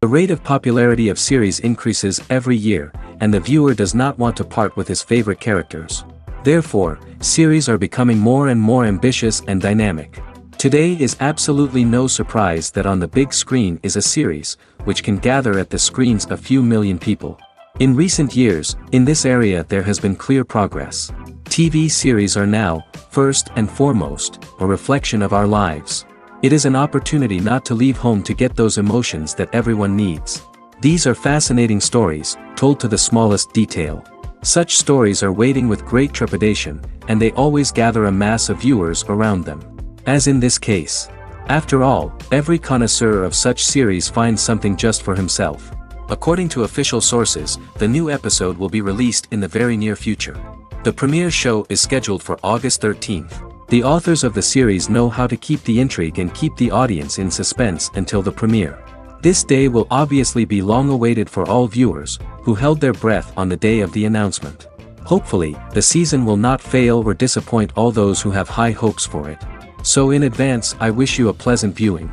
The rate of popularity of series increases every year, and the viewer does not want to part with his favorite characters. Therefore, series are becoming more and more ambitious and dynamic. Today is absolutely no surprise that on the big screen is a series, which can gather at the screens a few million people. In recent years, in this area there has been clear progress. TV series are now, first and foremost, a reflection of our lives. It is an opportunity not to leave home to get those emotions that everyone needs. These are fascinating stories, told to the smallest detail. Such stories are waiting with great trepidation, and they always gather a mass of viewers around them. As in this case. After all, every connoisseur of such series finds something just for himself. According to official sources, the new episode will be released in the very near future. The premiere show is scheduled for August 13th. The authors of the series know how to keep the intrigue and keep the audience in suspense until the premiere. This day will obviously be long awaited for all viewers, who held their breath on the day of the announcement. Hopefully, the season will not fail or disappoint all those who have high hopes for it. So in advance, I wish you a pleasant viewing.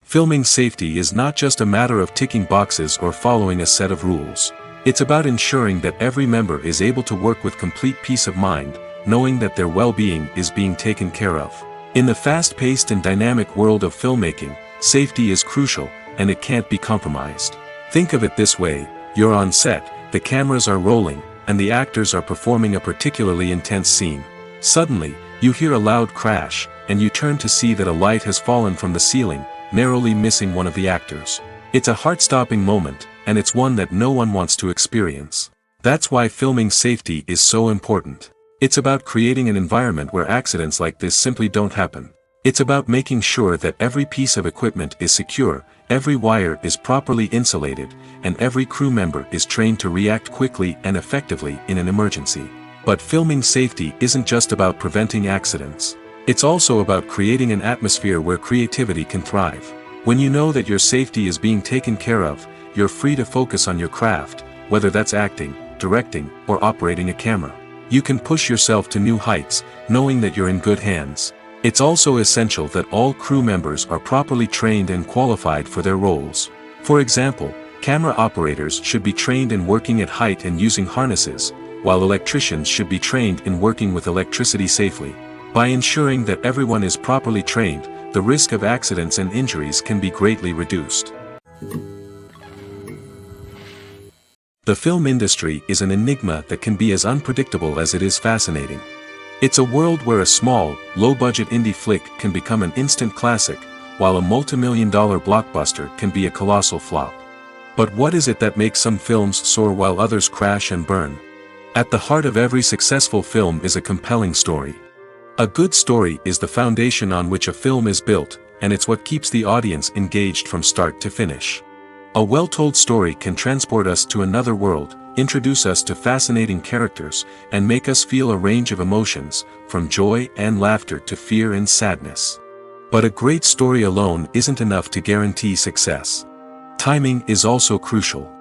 Filming safety is not just a matter of ticking boxes or following a set of rules. It's about ensuring that every member is able to work with complete peace of mind, knowing that their well-being is being taken care of. In the fast-paced and dynamic world of filmmaking, safety is crucial, and it can't be compromised. Think of it this way: you're on set, the cameras are rolling, and the actors are performing a particularly intense scene. Suddenly, you hear a loud crash, and you turn to see that a light has fallen from the ceiling, narrowly missing one of the actors. It's a heart-stopping moment, and it's one that no one wants to experience. That's why filming safety is so important. It's about creating an environment where accidents like this simply don't happen. It's about making sure that every piece of equipment is secure, every wire is properly insulated, and every crew member is trained to react quickly and effectively in an emergency. But filming safety isn't just about preventing accidents. It's also about creating an atmosphere where creativity can thrive. When you know that your safety is being taken care of, you're free to focus on your craft, whether that's acting, directing, or operating a camera. You can push yourself to new heights, knowing that you're in good hands. It's also essential that all crew members are properly trained and qualified for their roles. For example, camera operators should be trained in working at height and using harnesses, while electricians should be trained in working with electricity safely. By ensuring that everyone is properly trained, the risk of accidents and injuries can be greatly reduced. The film industry is an enigma that can be as unpredictable as it is fascinating. It's a world where a small, low-budget indie flick can become an instant classic, while a multi-million-dollar blockbuster can be a colossal flop. But what is it that makes some films soar while others crash and burn? At the heart of every successful film is a compelling story. A good story is the foundation on which a film is built, and it's what keeps the audience engaged from start to finish. A well-told story can transport us to another world, introduce us to fascinating characters, and make us feel a range of emotions, from joy and laughter to fear and sadness. But a great story alone isn't enough to guarantee success. Timing is also crucial.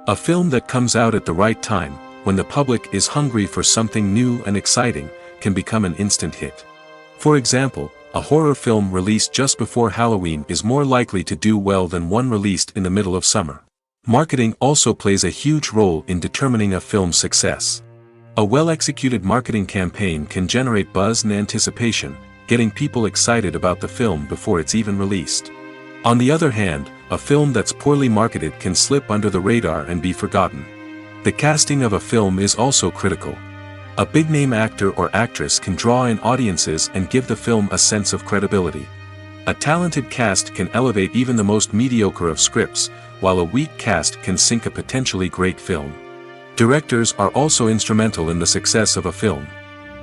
A film that comes out at the right time, when the public is hungry for something new and exciting, can become an instant hit. For example, a horror film released just before Halloween is more likely to do well than one released in the middle of summer. Marketing also plays a huge role in determining a film's success. A well-executed marketing campaign can generate buzz and anticipation, getting people excited about the film before it's even released. On the other hand, a film that's poorly marketed can slip under the radar and be forgotten. The casting of a film is also critical. A big-name actor or actress can draw in audiences and give the film a sense of credibility. A talented cast can elevate even the most mediocre of scripts, while a weak cast can sink a potentially great film. Directors are also instrumental in the success of a film.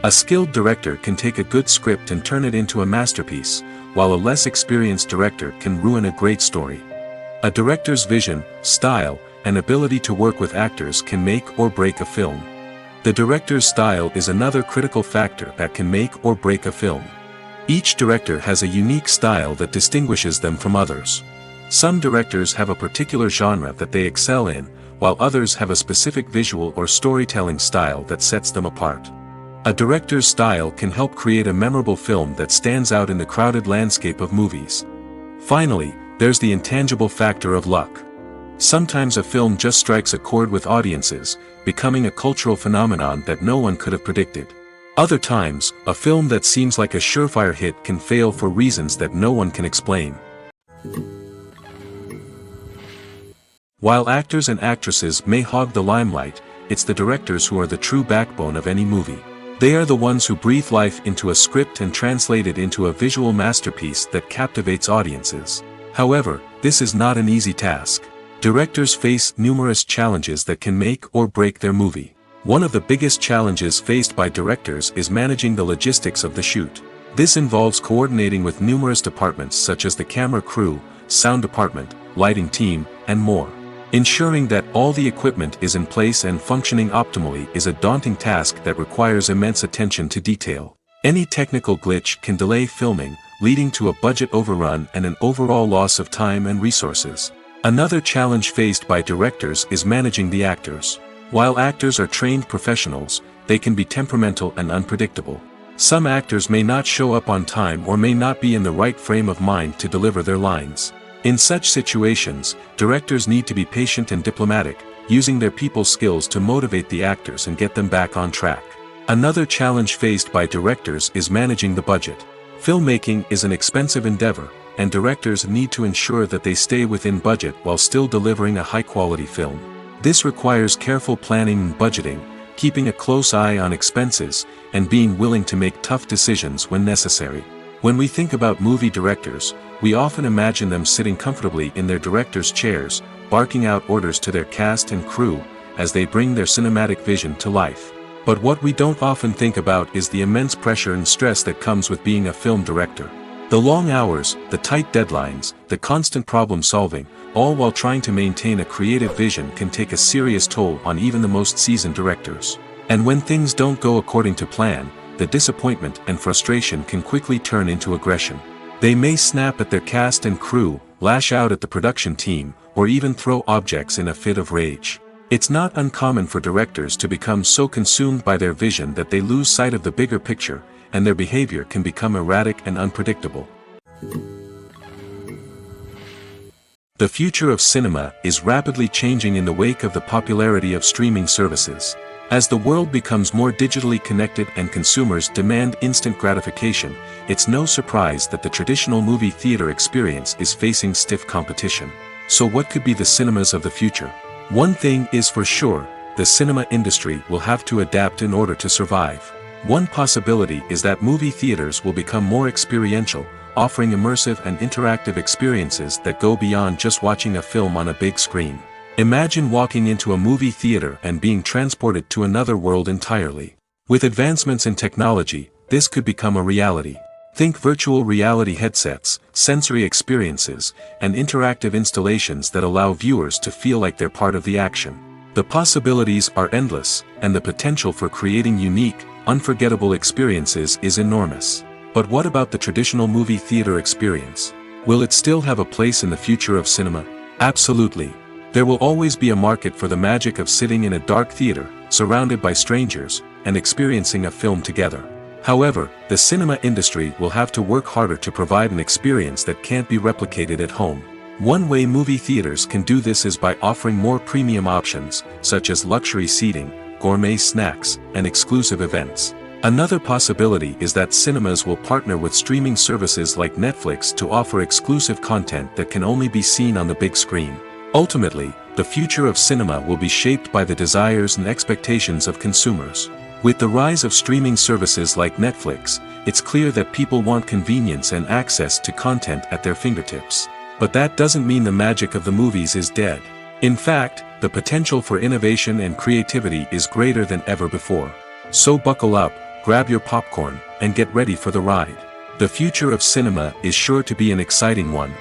A skilled director can take a good script and turn it into a masterpiece, while a less experienced director can ruin a great story. A director's vision, style, and ability to work with actors can make or break a film. The director's style is another critical factor that can make or break a film. Each director has a unique style that distinguishes them from others. Some directors have a particular genre that they excel in, while others have a specific visual or storytelling style that sets them apart. A director's style can help create a memorable film that stands out in the crowded landscape of movies. Finally, there's the intangible factor of luck. Sometimes a film just strikes a chord with audiences, becoming a cultural phenomenon that no one could have predicted. Other times, a film that seems like a surefire hit can fail for reasons that no one can explain. While actors and actresses may hog the limelight, it's the directors who are the true backbone of any movie. They are the ones who breathe life into a script and translate it into a visual masterpiece that captivates audiences. However, this is not an easy task. Directors face numerous challenges that can make or break their movie. One of the biggest challenges faced by directors is managing the logistics of the shoot. This involves coordinating with numerous departments such as the camera crew, sound department, lighting team, and more. Ensuring that all the equipment is in place and functioning optimally is a daunting task that requires immense attention to detail. Any technical glitch can delay filming, leading to a budget overrun and an overall loss of time and resources. Another challenge faced by directors is managing the actors. While actors are trained professionals, they can be temperamental and unpredictable. Some actors may not show up on time or may not be in the right frame of mind to deliver their lines. In such situations, directors need to be patient and diplomatic, using their people skills to motivate the actors and get them back on track. Another challenge faced by directors is managing the budget. Filmmaking is an expensive endeavor, and directors need to ensure that they stay within budget while still delivering a high-quality film. This requires careful planning and budgeting, keeping a close eye on expenses, and being willing to make tough decisions when necessary. When we think about movie directors, we often imagine them sitting comfortably in their director's chairs, barking out orders to their cast and crew, as they bring their cinematic vision to life. But what we don't often think about is the immense pressure and stress that comes with being a film director. The long hours, the tight deadlines, the constant problem solving, all while trying to maintain a creative vision can take a serious toll on even the most seasoned directors. And when things don't go according to plan, the disappointment and frustration can quickly turn into aggression. They may snap at their cast and crew, lash out at the production team, or even throw objects in a fit of rage. It's not uncommon for directors to become so consumed by their vision that they lose sight of the bigger picture, and their behavior can become erratic and unpredictable. The future of cinema is rapidly changing in the wake of the popularity of streaming services. As the world becomes more digitally connected and consumers demand instant gratification, it's no surprise that the traditional movie theater experience is facing stiff competition. So what could be the cinemas of the future? One thing is for sure, the cinema industry will have to adapt in order to survive. One possibility is that movie theaters will become more experiential, offering immersive and interactive experiences that go beyond just watching a film on a big screen. Imagine walking into a movie theater and being transported to another world entirely. With advancements in technology, this could become a reality. Think virtual reality headsets, sensory experiences, and interactive installations that allow viewers to feel like they're part of the action. The possibilities are endless, and the potential for creating unique, unforgettable experiences is enormous. But what about the traditional movie theater experience? Will it still have a place in the future of cinema? Absolutely. There will always be a market for the magic of sitting in a dark theater, surrounded by strangers, and experiencing a film together. However, the cinema industry will have to work harder to provide an experience that can't be replicated at home. One way movie theaters can do this is by offering more premium options, such as luxury seating, gourmet snacks, and exclusive events. Another possibility is that cinemas will partner with streaming services like Netflix to offer exclusive content that can only be seen on the big screen. Ultimately, the future of cinema will be shaped by the desires and expectations of consumers. With the rise of streaming services like Netflix, it's clear that people want convenience and access to content at their fingertips. But that doesn't mean the magic of the movies is dead. In fact, the potential for innovation and creativity is greater than ever before. So buckle up, grab your popcorn, and get ready for the ride. The future of cinema is sure to be an exciting one.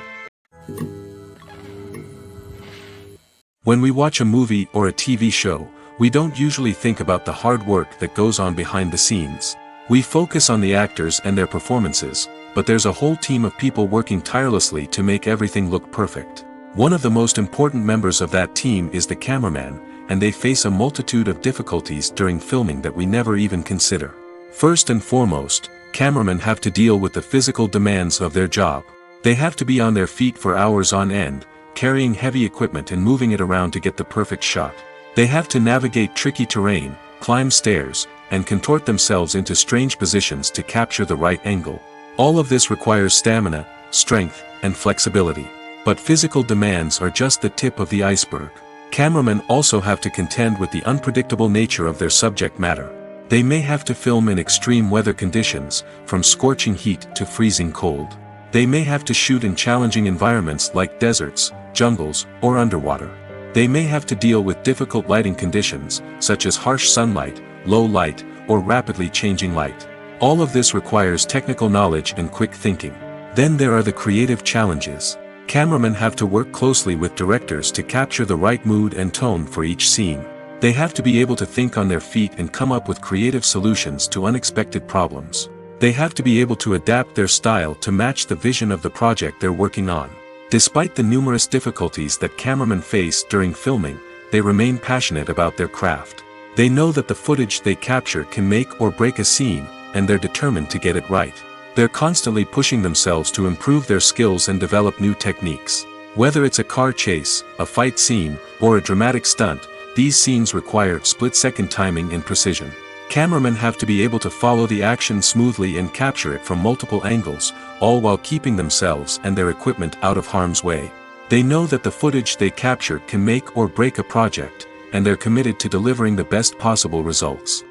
When we watch a movie or a TV show, we don't usually think about the hard work that goes on behind the scenes. We focus on the actors and their performances, but there's a whole team of people working tirelessly to make everything look perfect. One of the most important members of that team is the cameraman, and they face a multitude of difficulties during filming that we never even consider. First and foremost, cameramen have to deal with the physical demands of their job. They have to be on their feet for hours on end, carrying heavy equipment and moving it around to get the perfect shot. They have to navigate tricky terrain, climb stairs, and contort themselves into strange positions to capture the right angle. All of this requires stamina, strength, and flexibility. But physical demands are just the tip of the iceberg. Cameramen also have to contend with the unpredictable nature of their subject matter. They may have to film in extreme weather conditions, from scorching heat to freezing cold. They may have to shoot in challenging environments like deserts, jungles, or underwater. They may have to deal with difficult lighting conditions, such as harsh sunlight, low light, or rapidly changing light. All of this requires technical knowledge and quick thinking. Then there are the creative challenges. Cameramen have to work closely with directors to capture the right mood and tone for each scene. They have to be able to think on their feet and come up with creative solutions to unexpected problems. They have to be able to adapt their style to match the vision of the project they're working on. Despite the numerous difficulties that cameramen face during filming, they remain passionate about their craft. They know that the footage they capture can make or break a scene, and they're determined to get it right. They're constantly pushing themselves to improve their skills and develop new techniques. Whether it's a car chase, a fight scene, or a dramatic stunt, these scenes require split-second timing and precision. Cameramen have to be able to follow the action smoothly and capture it from multiple angles, all while keeping themselves and their equipment out of harm's way. They know that the footage they capture can make or break a project, and they're committed to delivering the best possible results.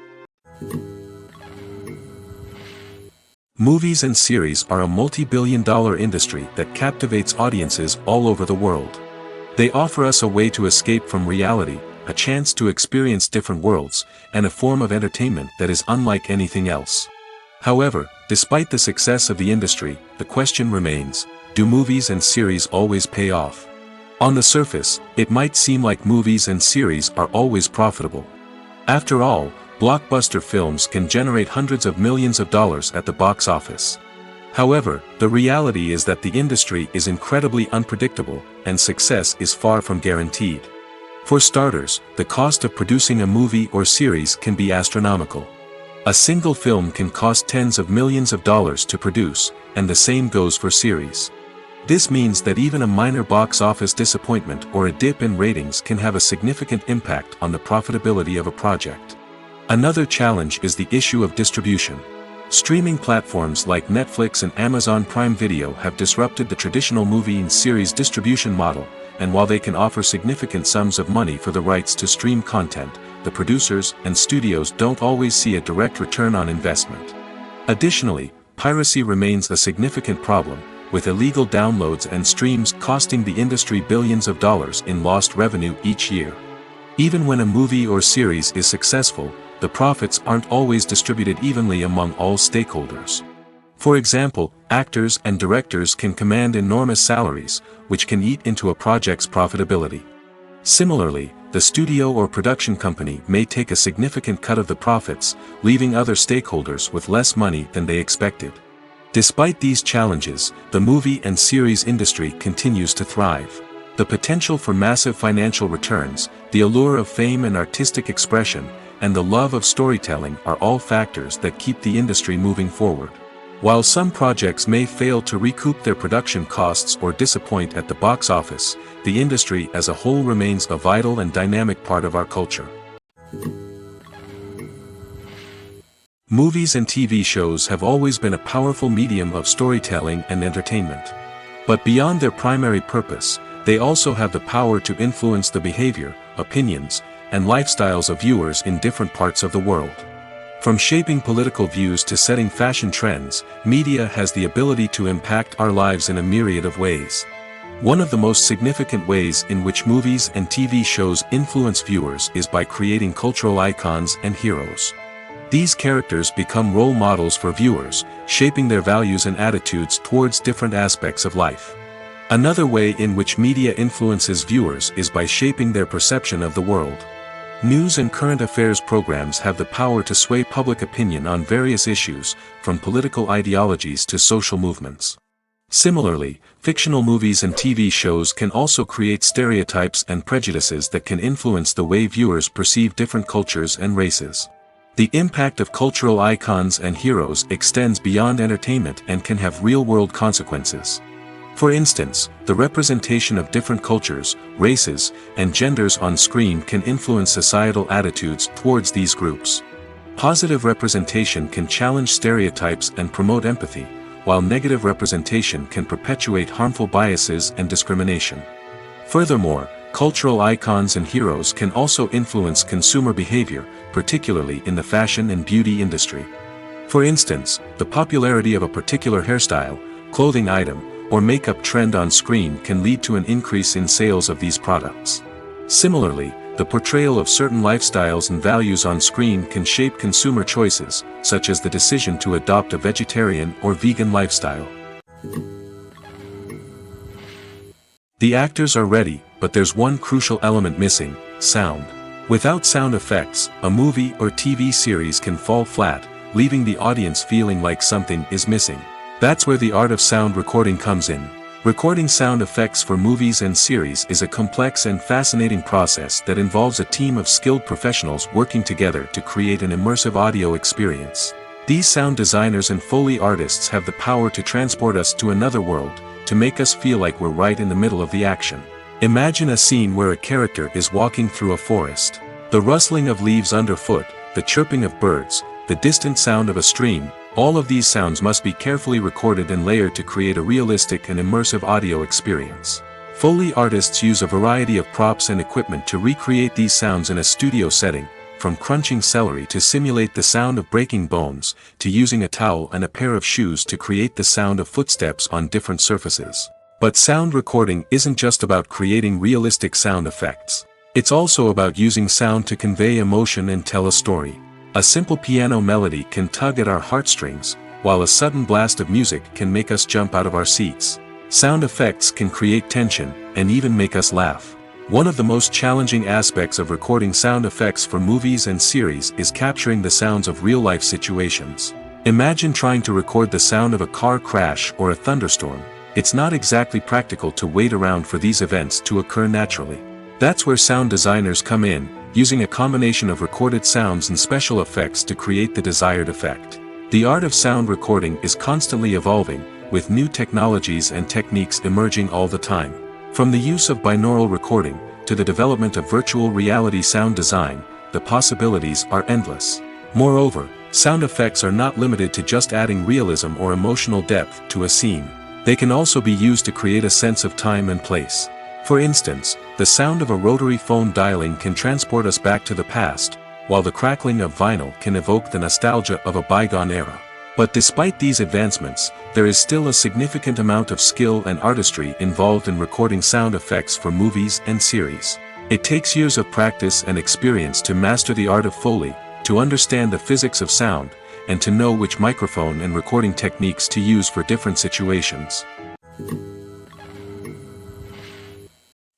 Movies and series are a multi-billion-dollar industry that captivates audiences all over the world. They offer us a way to escape from reality, a chance to experience different worlds, and a form of entertainment that is unlike anything else. However, despite the success of the industry, the question remains, do movies and series always pay off? On the surface, it might seem like movies and series are always profitable. After all, blockbuster films can generate hundreds of millions of dollars at the box office. However, the reality is that the industry is incredibly unpredictable, and success is far from guaranteed. For starters, the cost of producing a movie or series can be astronomical. A single film can cost tens of millions of dollars to produce, and the same goes for series. This means that even a minor box office disappointment or a dip in ratings can have a significant impact on the profitability of a project. Another challenge is the issue of distribution. Streaming platforms like Netflix and Amazon Prime Video have disrupted the traditional movie and series distribution model, and while they can offer significant sums of money for the rights to stream content, the producers and studios don't always see a direct return on investment. Additionally, piracy remains a significant problem, with illegal downloads and streams costing the industry billions of dollars in lost revenue each year. Even when a movie or series is successful, the profits aren't always distributed evenly among all stakeholders. For example, actors and directors can command enormous salaries, which can eat into a project's profitability. Similarly, the studio or production company may take a significant cut of the profits, leaving other stakeholders with less money than they expected. Despite these challenges, the movie and series industry continues to thrive. The potential for massive financial returns, the allure of fame and artistic expression, and the love of storytelling are all factors that keep the industry moving forward. While some projects may fail to recoup their production costs or disappoint at the box office, the industry as a whole remains a vital and dynamic part of our culture. Movies and TV shows have always been a powerful medium of storytelling and entertainment. But beyond their primary purpose, they also have the power to influence the behavior, opinions, and lifestyles of viewers in different parts of the world. From shaping political views to setting fashion trends, media has the ability to impact our lives in a myriad of ways. One of the most significant ways in which movies and TV shows influence viewers is by creating cultural icons and heroes. These characters become role models for viewers, shaping their values and attitudes towards different aspects of life. Another way in which media influences viewers is by shaping their perception of the world. News and current affairs programs have the power to sway public opinion on various issues, from political ideologies to social movements. Similarly, fictional movies and TV shows can also create stereotypes and prejudices that can influence the way viewers perceive different cultures and races. The impact of cultural icons and heroes extends beyond entertainment and can have real-world consequences. For instance, the representation of different cultures, races, and genders on screen can influence societal attitudes towards these groups. Positive representation can challenge stereotypes and promote empathy, while negative representation can perpetuate harmful biases and discrimination. Furthermore, cultural icons and heroes can also influence consumer behavior, particularly in the fashion and beauty industry. For instance, the popularity of a particular hairstyle, clothing item, or makeup trend on screen can lead to an increase in sales of these products. Similarly, the portrayal of certain lifestyles and values on screen can shape consumer choices, such as the decision to adopt a vegetarian or vegan lifestyle. The actors are ready, but there's one crucial element missing: sound. Without sound effects, a movie or TV series can fall flat, leaving the audience feeling like something is missing. That's where the art of sound recording comes in. Recording sound effects for movies and series is a complex and fascinating process that involves a team of skilled professionals working together to create an immersive audio experience. These sound designers and Foley artists have the power to transport us to another world, to make us feel like we're right in the middle of the action. Imagine a scene where a character is walking through a forest. The rustling of leaves underfoot, the chirping of birds, the distant sound of a stream, all of these sounds must be carefully recorded and layered to create a realistic and immersive audio experience. Foley artists use a variety of props and equipment to recreate these sounds in a studio setting, from crunching celery to simulate the sound of breaking bones, to using a towel and a pair of shoes to create the sound of footsteps on different surfaces. But sound recording isn't just about creating realistic sound effects. It's also about using sound to convey emotion and tell a story. A simple piano melody can tug at our heartstrings, while a sudden blast of music can make us jump out of our seats. Sound effects can create tension, and even make us laugh. One of the most challenging aspects of recording sound effects for movies and series is capturing the sounds of real-life situations. Imagine trying to record the sound of a car crash or a thunderstorm. It's not exactly practical to wait around for these events to occur naturally. That's where sound designers come in, using a combination of recorded sounds and special effects to create the desired effect. The art of sound recording is constantly evolving, with new technologies and techniques emerging all the time. From the use of binaural recording, to the development of virtual reality sound design, the possibilities are endless. Moreover, sound effects are not limited to just adding realism or emotional depth to a scene. They can also be used to create a sense of time and place. For instance, the sound of a rotary phone dialing can transport us back to the past, while the crackling of vinyl can evoke the nostalgia of a bygone era. But despite these advancements, there is still a significant amount of skill and artistry involved in recording sound effects for movies and series. It takes years of practice and experience to master the art of Foley, to understand the physics of sound, and to know which microphone and recording techniques to use for different situations.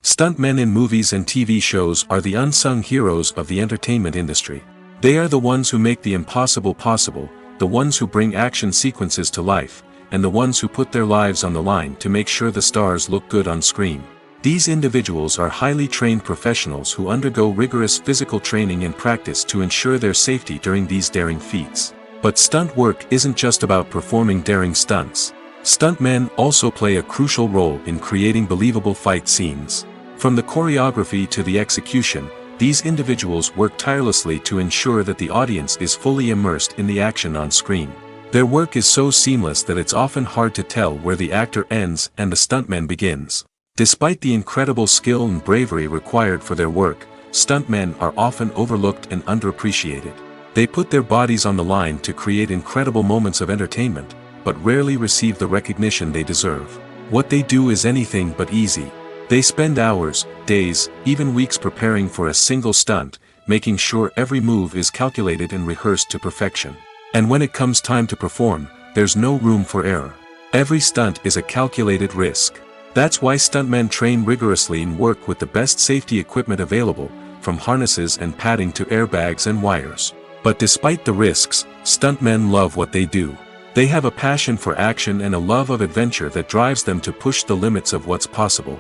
Stuntmen in movies and TV shows are the unsung heroes of the entertainment industry. They are the ones who make the impossible possible, the ones who bring action sequences to life, and the ones who put their lives on the line to make sure the stars look good on screen. These individuals are highly trained professionals who undergo rigorous physical training and practice to ensure their safety during these daring feats. But stunt work isn't just about performing daring stunts. Stuntmen also play a crucial role in creating believable fight scenes. From the choreography to the execution, these individuals work tirelessly to ensure that the audience is fully immersed in the action on screen. Their work is so seamless that it's often hard to tell where the actor ends and the stuntman begins. Despite the incredible skill and bravery required for their work, stuntmen are often overlooked and underappreciated. They put their bodies on the line to create incredible moments of entertainment, but rarely receive the recognition they deserve. What they do is anything but easy. They spend hours, days, even weeks preparing for a single stunt, making sure every move is calculated and rehearsed to perfection. And when it comes time to perform, there's no room for error. Every stunt is a calculated risk. That's why stuntmen train rigorously and work with the best safety equipment available, from harnesses and padding to airbags and wires. But despite the risks, stuntmen love what they do. They have a passion for action and a love of adventure that drives them to push the limits of what's possible.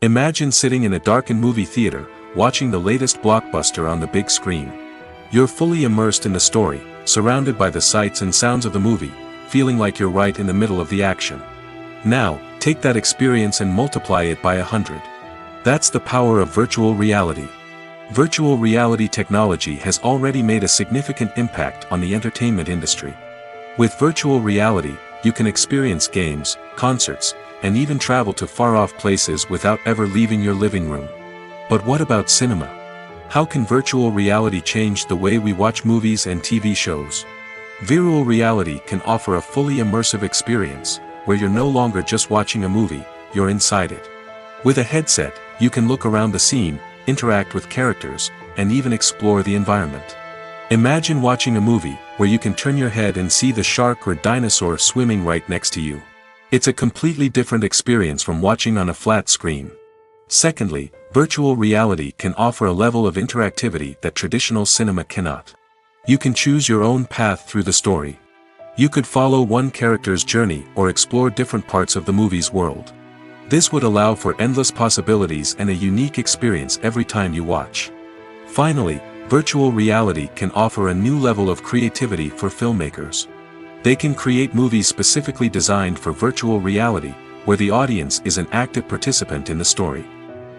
Imagine sitting in a darkened movie theater, watching the latest blockbuster on the big screen. You're fully immersed in the story, surrounded by the sights and sounds of the movie, feeling like you're right in the middle of the action. Now, take that experience and multiply it by 100. That's the power of virtual reality. Virtual reality technology has already made a significant impact on the entertainment industry. With virtual reality, you can experience games, concerts, and even travel to far-off places without ever leaving your living room. But what about cinema? How can virtual reality change the way we watch movies and TV shows? Virtual reality can offer a fully immersive experience, where you're no longer just watching a movie, you're inside it. With a headset, you can look around the scene, interact with characters, and even explore the environment. Imagine watching a movie, where you can turn your head and see the shark or dinosaur swimming right next to you. It's a completely different experience from watching on a flat screen. Secondly, virtual reality can offer a level of interactivity that traditional cinema cannot. You can choose your own path through the story. You could follow one character's journey or explore different parts of the movie's world. This would allow for endless possibilities and a unique experience every time you watch. Finally, virtual reality can offer a new level of creativity for filmmakers. They can create movies specifically designed for virtual reality, where the audience is an active participant in the story.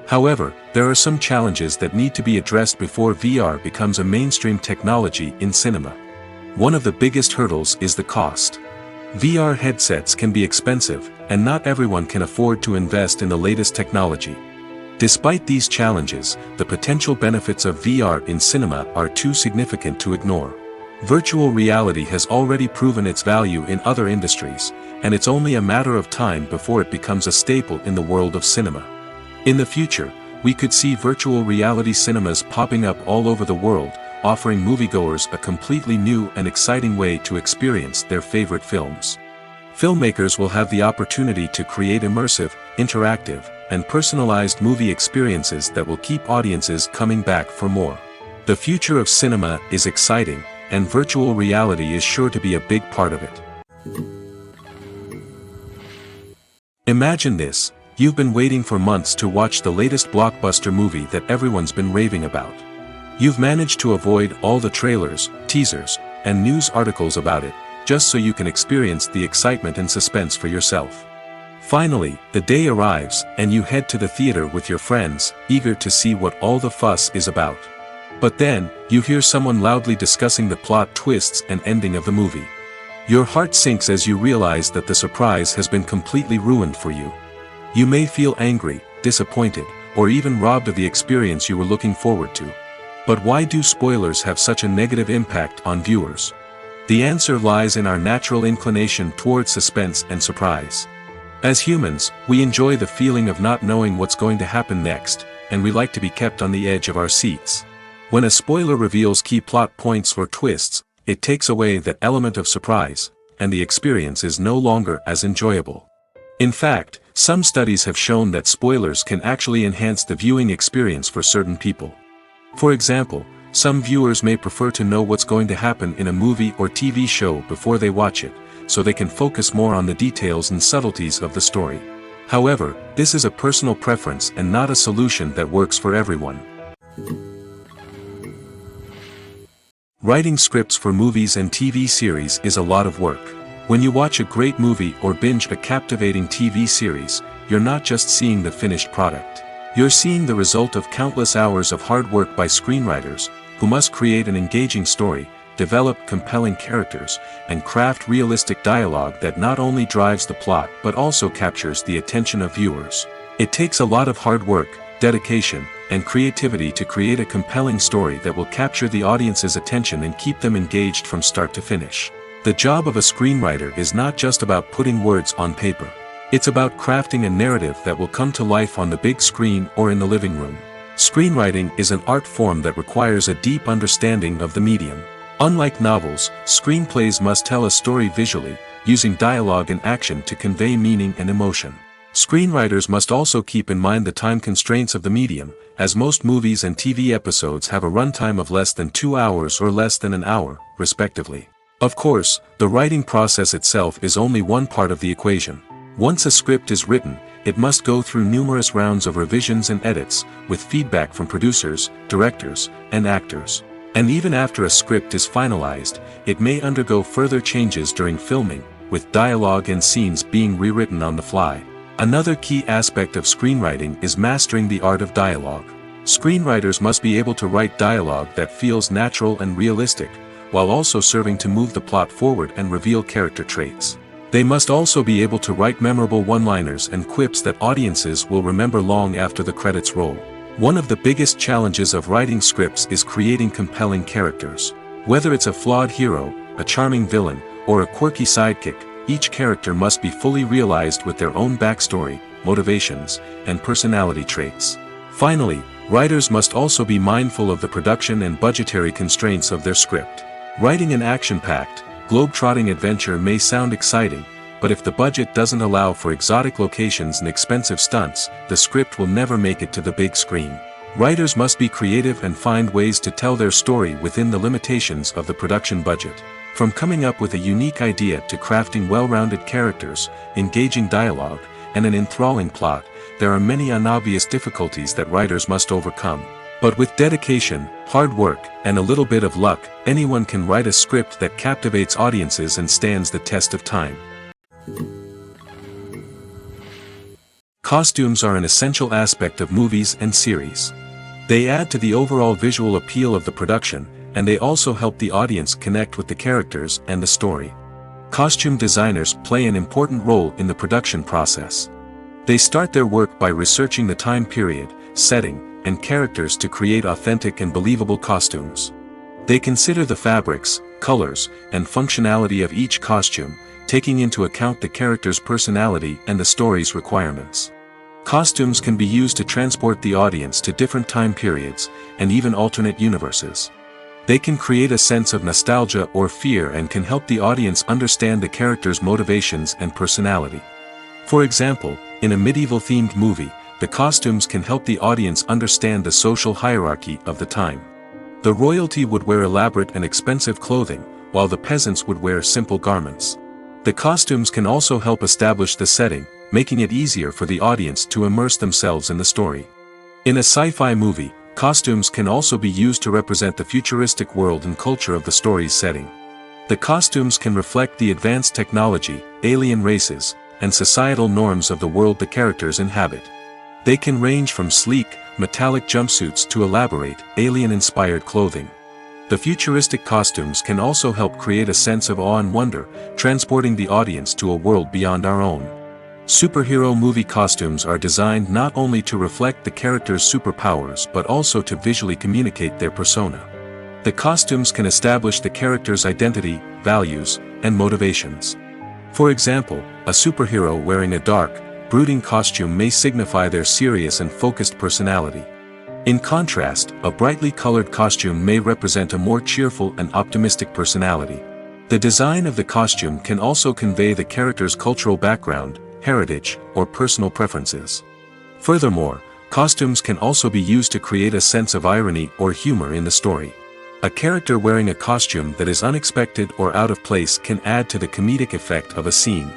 However, there are some challenges that need to be addressed before VR becomes a mainstream technology in cinema. One of the biggest hurdles is the cost. VR headsets can be expensive, and not everyone can afford to invest in the latest technology. Despite these challenges, the potential benefits of VR in cinema are too significant to ignore. Virtual reality has already proven its value in other industries, and it's only a matter of time before it becomes a staple in the world of cinema. In the future, we could see virtual reality cinemas popping up all over the world, offering moviegoers a completely new and exciting way to experience their favorite films. Filmmakers will have the opportunity to create immersive, interactive, and personalized movie experiences that will keep audiences coming back for more. The future of cinema is exciting, and virtual reality is sure to be a big part of it. Imagine this: you've been waiting for months to watch the latest blockbuster movie that everyone's been raving about. You've managed to avoid all the trailers, teasers, and news articles about it, just so you can experience the excitement and suspense for yourself. Finally, the day arrives, and you head to the theater with your friends, eager to see what all the fuss is about. But then, you hear someone loudly discussing the plot twists and ending of the movie. Your heart sinks as you realize that the surprise has been completely ruined for you. You may feel angry, disappointed, or even robbed of the experience you were looking forward to. But why do spoilers have such a negative impact on viewers? The answer lies in our natural inclination towards suspense and surprise. As humans, we enjoy the feeling of not knowing what's going to happen next, and we like to be kept on the edge of our seats. When a spoiler reveals key plot points or twists, it takes away that element of surprise, and the experience is no longer as enjoyable. In fact, some studies have shown that spoilers can actually enhance the viewing experience for certain people. For example, some viewers may prefer to know what's going to happen in a movie or TV show before they watch it, so they can focus more on the details and subtleties of the story. However, this is a personal preference and not a solution that works for everyone. Writing scripts for movies and TV series is a lot of work. When you watch a great movie or binge a captivating TV series, you're not just seeing the finished product. You're seeing the result of countless hours of hard work by screenwriters, who must create an engaging story, develop compelling characters, and craft realistic dialogue that not only drives the plot but also captures the attention of viewers. It takes a lot of hard work, dedication, and creativity to create a compelling story that will capture the audience's attention and keep them engaged from start to finish. The job of a screenwriter is not just about putting words on paper. It's about crafting a narrative that will come to life on the big screen or in the living room. Screenwriting is an art form that requires a deep understanding of the medium. Unlike novels, screenplays must tell a story visually, using dialogue and action to convey meaning and emotion. Screenwriters must also keep in mind the time constraints of the medium, as most movies and TV episodes have a runtime of less than 2 hours or less than an hour, respectively. Of course, the writing process itself is only one part of the equation. Once a script is written, it must go through numerous rounds of revisions and edits, with feedback from producers, directors, and actors. And even after a script is finalized, it may undergo further changes during filming, with dialogue and scenes being rewritten on the fly. Another key aspect of screenwriting is mastering the art of dialogue. Screenwriters must be able to write dialogue that feels natural and realistic, while also serving to move the plot forward and reveal character traits. They must also be able to write memorable one-liners and quips that audiences will remember long after the credits roll. One of the biggest challenges of writing scripts is creating compelling characters. Whether it's a flawed hero, a charming villain, or a quirky sidekick, each character must be fully realized with their own backstory, motivations, and personality traits. Finally, writers must also be mindful of the production and budgetary constraints of their script. Writing an action-packed, globe-trotting adventure may sound exciting, but if the budget doesn't allow for exotic locations and expensive stunts, the script will never make it to the big screen. Writers must be creative and find ways to tell their story within the limitations of the production budget. From coming up with a unique idea to crafting well-rounded characters, engaging dialogue, and an enthralling plot, there are many unobvious difficulties that writers must overcome. But with dedication, hard work, and a little bit of luck, anyone can write a script that captivates audiences and stands the test of time. Costumes are an essential aspect of movies and series. They add to the overall visual appeal of the production, and they also help the audience connect with the characters and the story. Costume designers play an important role in the production process. They start their work by researching the time period, setting, and characters to create authentic and believable costumes. They consider the fabrics, colors, and functionality of each costume, taking into account the character's personality and the story's requirements. Costumes can be used to transport the audience to different time periods, and even alternate universes. They can create a sense of nostalgia or fear and can help the audience understand the character's motivations and personality. For example, in a medieval-themed movie, the costumes can help the audience understand the social hierarchy of the time. The royalty would wear elaborate and expensive clothing, while the peasants would wear simple garments. The costumes can also help establish the setting, making it easier for the audience to immerse themselves in the story. In a sci-fi movie, costumes can also be used to represent the futuristic world and culture of the story's setting. The costumes can reflect the advanced technology, alien races, and societal norms of the world the characters inhabit. They can range from sleek, metallic jumpsuits to elaborate, alien-inspired clothing. The futuristic costumes can also help create a sense of awe and wonder, transporting the audience to a world beyond our own. Superhero movie costumes are designed not only to reflect the character's superpowers but also to visually communicate their persona. The costumes can establish the character's identity, values, and motivations. For example, a superhero wearing a dark, brooding costume may signify their serious and focused personality. In contrast, a brightly colored costume may represent a more cheerful and optimistic personality. The design of the costume can also convey the character's cultural background, heritage, or personal preferences. Furthermore, costumes can also be used to create a sense of irony or humor in the story. A character wearing a costume that is unexpected or out of place can add to the comedic effect of a scene.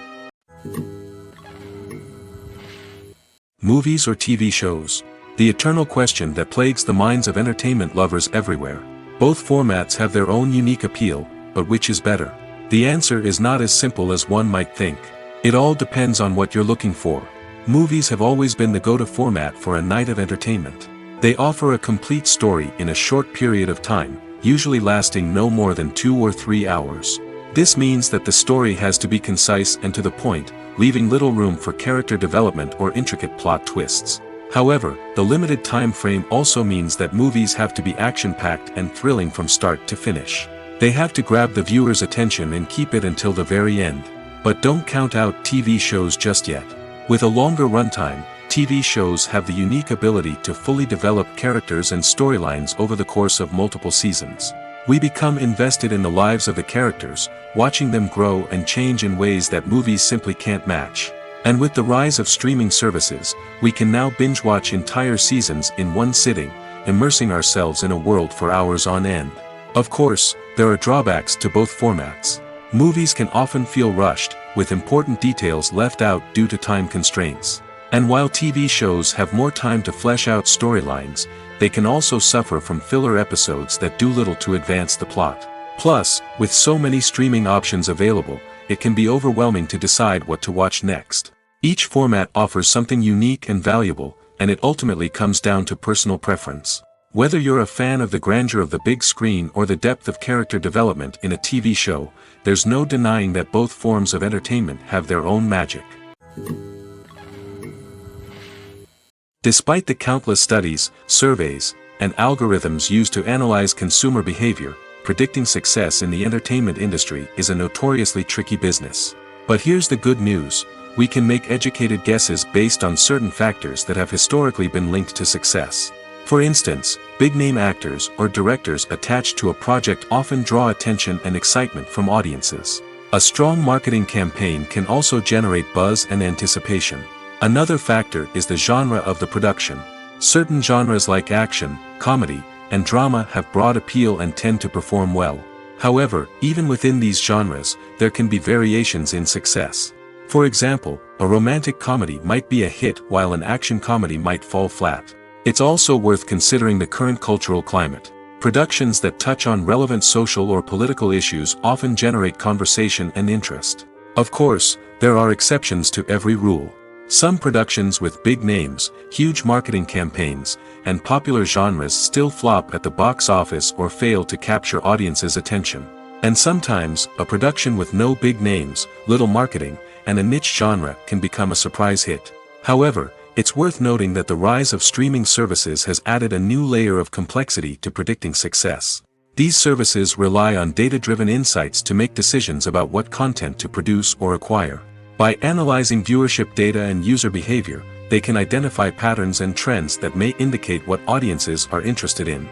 Movies or TV shows? The eternal question that plagues the minds of entertainment lovers everywhere. Both formats have their own unique appeal, but which is better? The answer is not as simple as one might think. It all depends on what you're looking for. Movies have always been the go-to format for a night of entertainment. They offer a complete story in a short period of time, usually lasting no more than 2 or 3 hours. This means that the story has to be concise and to the point, leaving little room for character development or intricate plot twists. However, the limited time frame also means that movies have to be action-packed and thrilling from start to finish. They have to grab the viewer's attention and keep it until the very end. But don't count out TV shows just yet. With a longer runtime, TV shows have the unique ability to fully develop characters and storylines over the course of multiple seasons. We become invested in the lives of the characters, watching them grow and change in ways that movies simply can't match. And with the rise of streaming services, we can now binge-watch entire seasons in one sitting, immersing ourselves in a world for hours on end. Of course, there are drawbacks to both formats. Movies can often feel rushed, with important details left out due to time constraints. And while TV shows have more time to flesh out storylines, they can also suffer from filler episodes that do little to advance the plot. Plus, with so many streaming options available, it can be overwhelming to decide what to watch next. Each format offers something unique and valuable, and it ultimately comes down to personal preference. Whether you're a fan of the grandeur of the big screen or the depth of character development in a TV show, there's no denying that both forms of entertainment have their own magic. Despite the countless studies, surveys, and algorithms used to analyze consumer behavior, predicting success in the entertainment industry is a notoriously tricky business. But here's the good news: we can make educated guesses based on certain factors that have historically been linked to success. For instance, big-name actors or directors attached to a project often draw attention and excitement from audiences. A strong marketing campaign can also generate buzz and anticipation. Another factor is the genre of the production. Certain genres like action, comedy, and drama have broad appeal and tend to perform well. However, even within these genres, there can be variations in success. For example, a romantic comedy might be a hit while an action comedy might fall flat. It's also worth considering the current cultural climate. Productions that touch on relevant social or political issues often generate conversation and interest. Of course, there are exceptions to every rule. Some productions with big names, huge marketing campaigns, and popular genres still flop at the box office or fail to capture audiences' attention. And sometimes, a production with no big names, little marketing, and a niche genre can become a surprise hit. However, it's worth noting that the rise of streaming services has added a new layer of complexity to predicting success. These services rely on data-driven insights to make decisions about what content to produce or acquire. By analyzing viewership data and user behavior, they can identify patterns and trends that may indicate what audiences are interested in.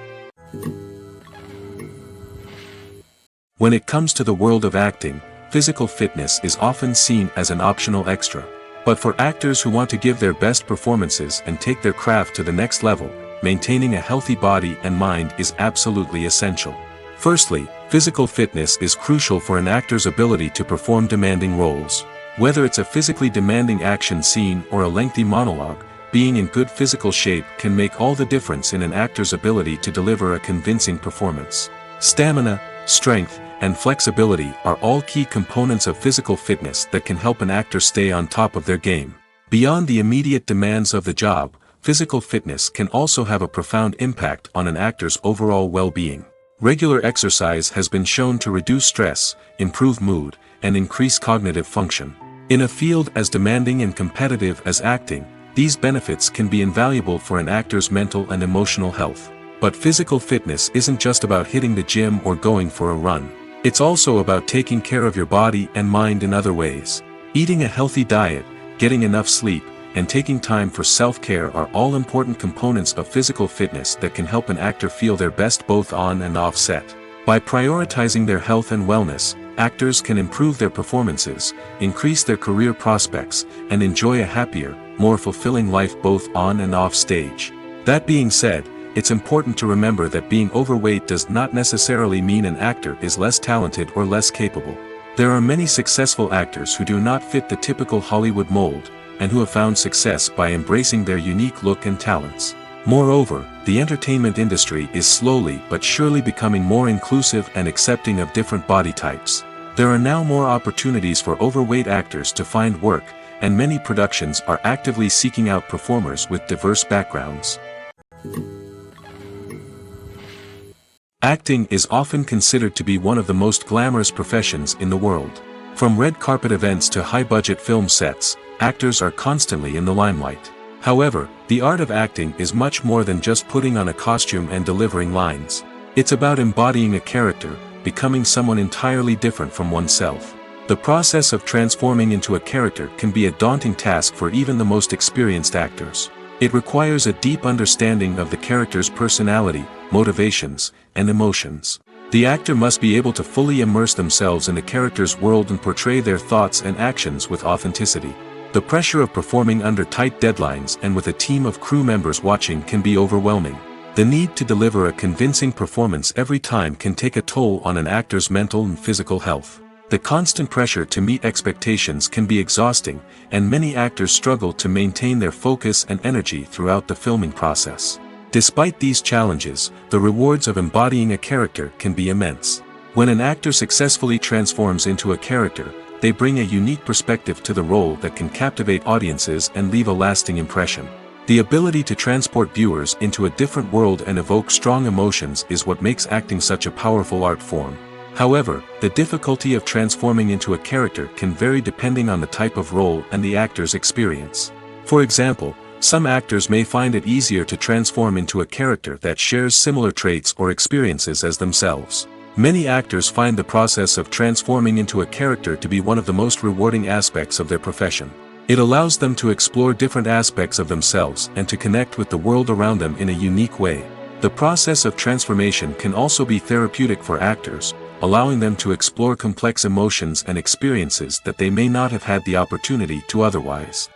When it comes to the world of acting, physical fitness is often seen as an optional extra. But for actors who want to give their best performances and take their craft to the next level, maintaining a healthy body and mind is absolutely essential. Firstly, physical fitness is crucial for an actor's ability to perform demanding roles. Whether it's a physically demanding action scene or a lengthy monologue, being in good physical shape can make all the difference in an actor's ability to deliver a convincing performance. Stamina, strength, and flexibility are all key components of physical fitness that can help an actor stay on top of their game. Beyond the immediate demands of the job, physical fitness can also have a profound impact on an actor's overall well-being. Regular exercise has been shown to reduce stress, improve mood, and increase cognitive function. In a field as demanding and competitive as acting, these benefits can be invaluable for an actor's mental and emotional health. But physical fitness isn't just about hitting the gym or going for a run. It's also about taking care of your body and mind in other ways. Eating a healthy diet, getting enough sleep, and taking time for self-care are all important components of physical fitness that can help an actor feel their best both on and off set. By prioritizing their health and wellness, actors can improve their performances, increase their career prospects, and enjoy a happier, more fulfilling life both on and off stage. That being said, it's important to remember that being overweight does not necessarily mean an actor is less talented or less capable. There are many successful actors who do not fit the typical Hollywood mold, and who have found success by embracing their unique look and talents. Moreover, the entertainment industry is slowly but surely becoming more inclusive and accepting of different body types. There are now more opportunities for overweight actors to find work, and many productions are actively seeking out performers with diverse backgrounds. Acting is often considered to be one of the most glamorous professions in the world. From red carpet events to high-budget film sets, actors are constantly in the limelight. However, the art of acting is much more than just putting on a costume and delivering lines. It's about embodying a character, becoming someone entirely different from oneself. The process of transforming into a character can be a daunting task for even the most experienced actors. It requires a deep understanding of the character's personality, motivations, and emotions. The actor must be able to fully immerse themselves in the character's world and portray their thoughts and actions with authenticity. The pressure of performing under tight deadlines and with a team of crew members watching can be overwhelming. The need to deliver a convincing performance every time can take a toll on an actor's mental and physical health. The constant pressure to meet expectations can be exhausting, and many actors struggle to maintain their focus and energy throughout the filming process. Despite these challenges, the rewards of embodying a character can be immense. When an actor successfully transforms into a character, they bring a unique perspective to the role that can captivate audiences and leave a lasting impression. The ability to transport viewers into a different world and evoke strong emotions is what makes acting such a powerful art form. However, the difficulty of transforming into a character can vary depending on the type of role and the actor's experience. For example, some actors may find it easier to transform into a character that shares similar traits or experiences as themselves. Many actors find the process of transforming into a character to be one of the most rewarding aspects of their profession. It allows them to explore different aspects of themselves and to connect with the world around them in a unique way. The process of transformation can also be therapeutic for actors, allowing them to explore complex emotions and experiences that they may not have had the opportunity to otherwise.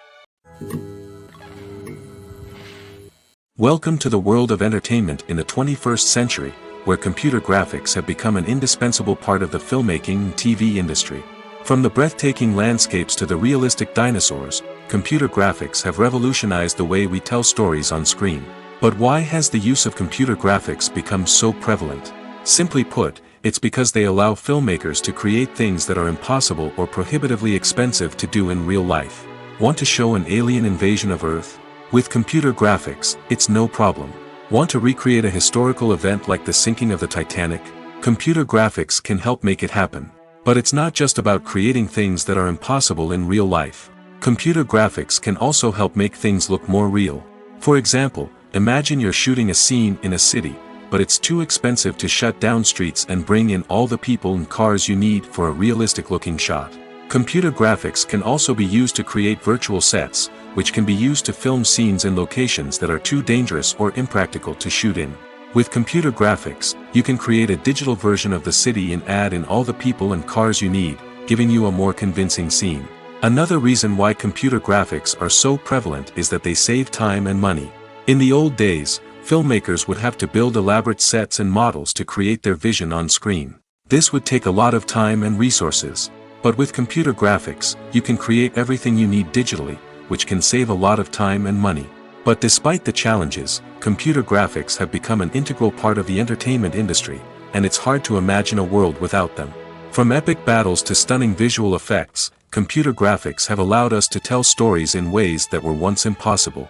Welcome to the world of entertainment in the 21st century, where computer graphics have become an indispensable part of the filmmaking and TV industry. From the breathtaking landscapes to the realistic dinosaurs, computer graphics have revolutionized the way we tell stories on screen. But why has the use of computer graphics become so prevalent? Simply put, it's because they allow filmmakers to create things that are impossible or prohibitively expensive to do in real life. Want to show an alien invasion of Earth? With computer graphics, it's no problem. Want to recreate a historical event like the sinking of the Titanic? Computer graphics can help make it happen. But it's not just about creating things that are impossible in real life. Computer graphics can also help make things look more real. For example, imagine you're shooting a scene in a city, but it's too expensive to shut down streets and bring in all the people and cars you need for a realistic-looking shot. Computer graphics can also be used to create virtual sets, which can be used to film scenes in locations that are too dangerous or impractical to shoot in. With computer graphics, you can create a digital version of the city and add in all the people and cars you need, giving you a more convincing scene. Another reason why computer graphics are so prevalent is that they save time and money. In the old days, filmmakers would have to build elaborate sets and models to create their vision on screen. This would take a lot of time and resources. But with computer graphics, you can create everything you need digitally, which can save a lot of time and money. But despite the challenges, computer graphics have become an integral part of the entertainment industry, and it's hard to imagine a world without them. From epic battles to stunning visual effects, computer graphics have allowed us to tell stories in ways that were once impossible.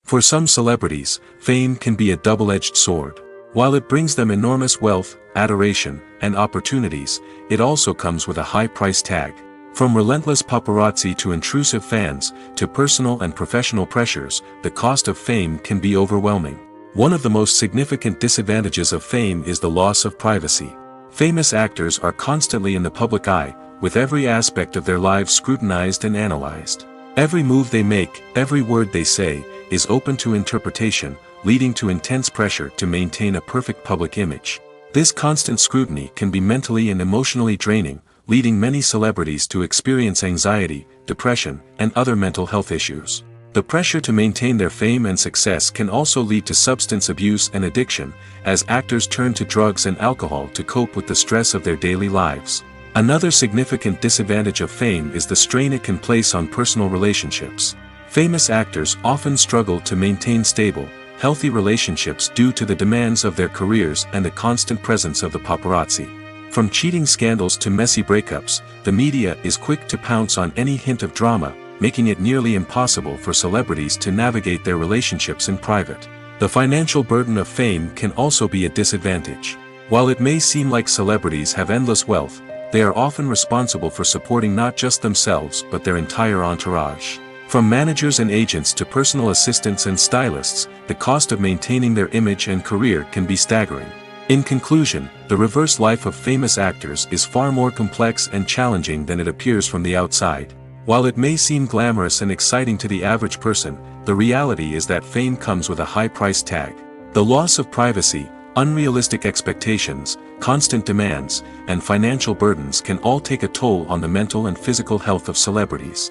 For some celebrities, fame can be a double-edged sword. While it brings them enormous wealth, adoration, and opportunities, it also comes with a high price tag. From relentless paparazzi to intrusive fans, to personal and professional pressures, the cost of fame can be overwhelming. One of the most significant disadvantages of fame is the loss of privacy. Famous actors are constantly in the public eye, with every aspect of their lives scrutinized and analyzed. Every move they make, every word they say, is open to interpretation, leading to intense pressure to maintain a perfect public image. This constant scrutiny can be mentally and emotionally draining, leading many celebrities to experience anxiety, depression, and other mental health issues. The pressure to maintain their fame and success can also lead to substance abuse and addiction, as actors turn to drugs and alcohol to cope with the stress of their daily lives. Another significant disadvantage of fame is the strain it can place on personal relationships. Famous actors often struggle to maintain stable, healthy relationships due to the demands of their careers and the constant presence of the paparazzi. From cheating scandals to messy breakups, the media is quick to pounce on any hint of drama, making it nearly impossible for celebrities to navigate their relationships in private. The financial burden of fame can also be a disadvantage. While it may seem like celebrities have endless wealth, they are often responsible for supporting not just themselves but their entire entourage. From managers and agents to personal assistants and stylists, the cost of maintaining their image and career can be staggering. In conclusion, the reverse life of famous actors is far more complex and challenging than it appears from the outside. While it may seem glamorous and exciting to the average person, the reality is that fame comes with a high price tag. The loss of privacy, unrealistic expectations, constant demands, and financial burdens can all take a toll on the mental and physical health of celebrities.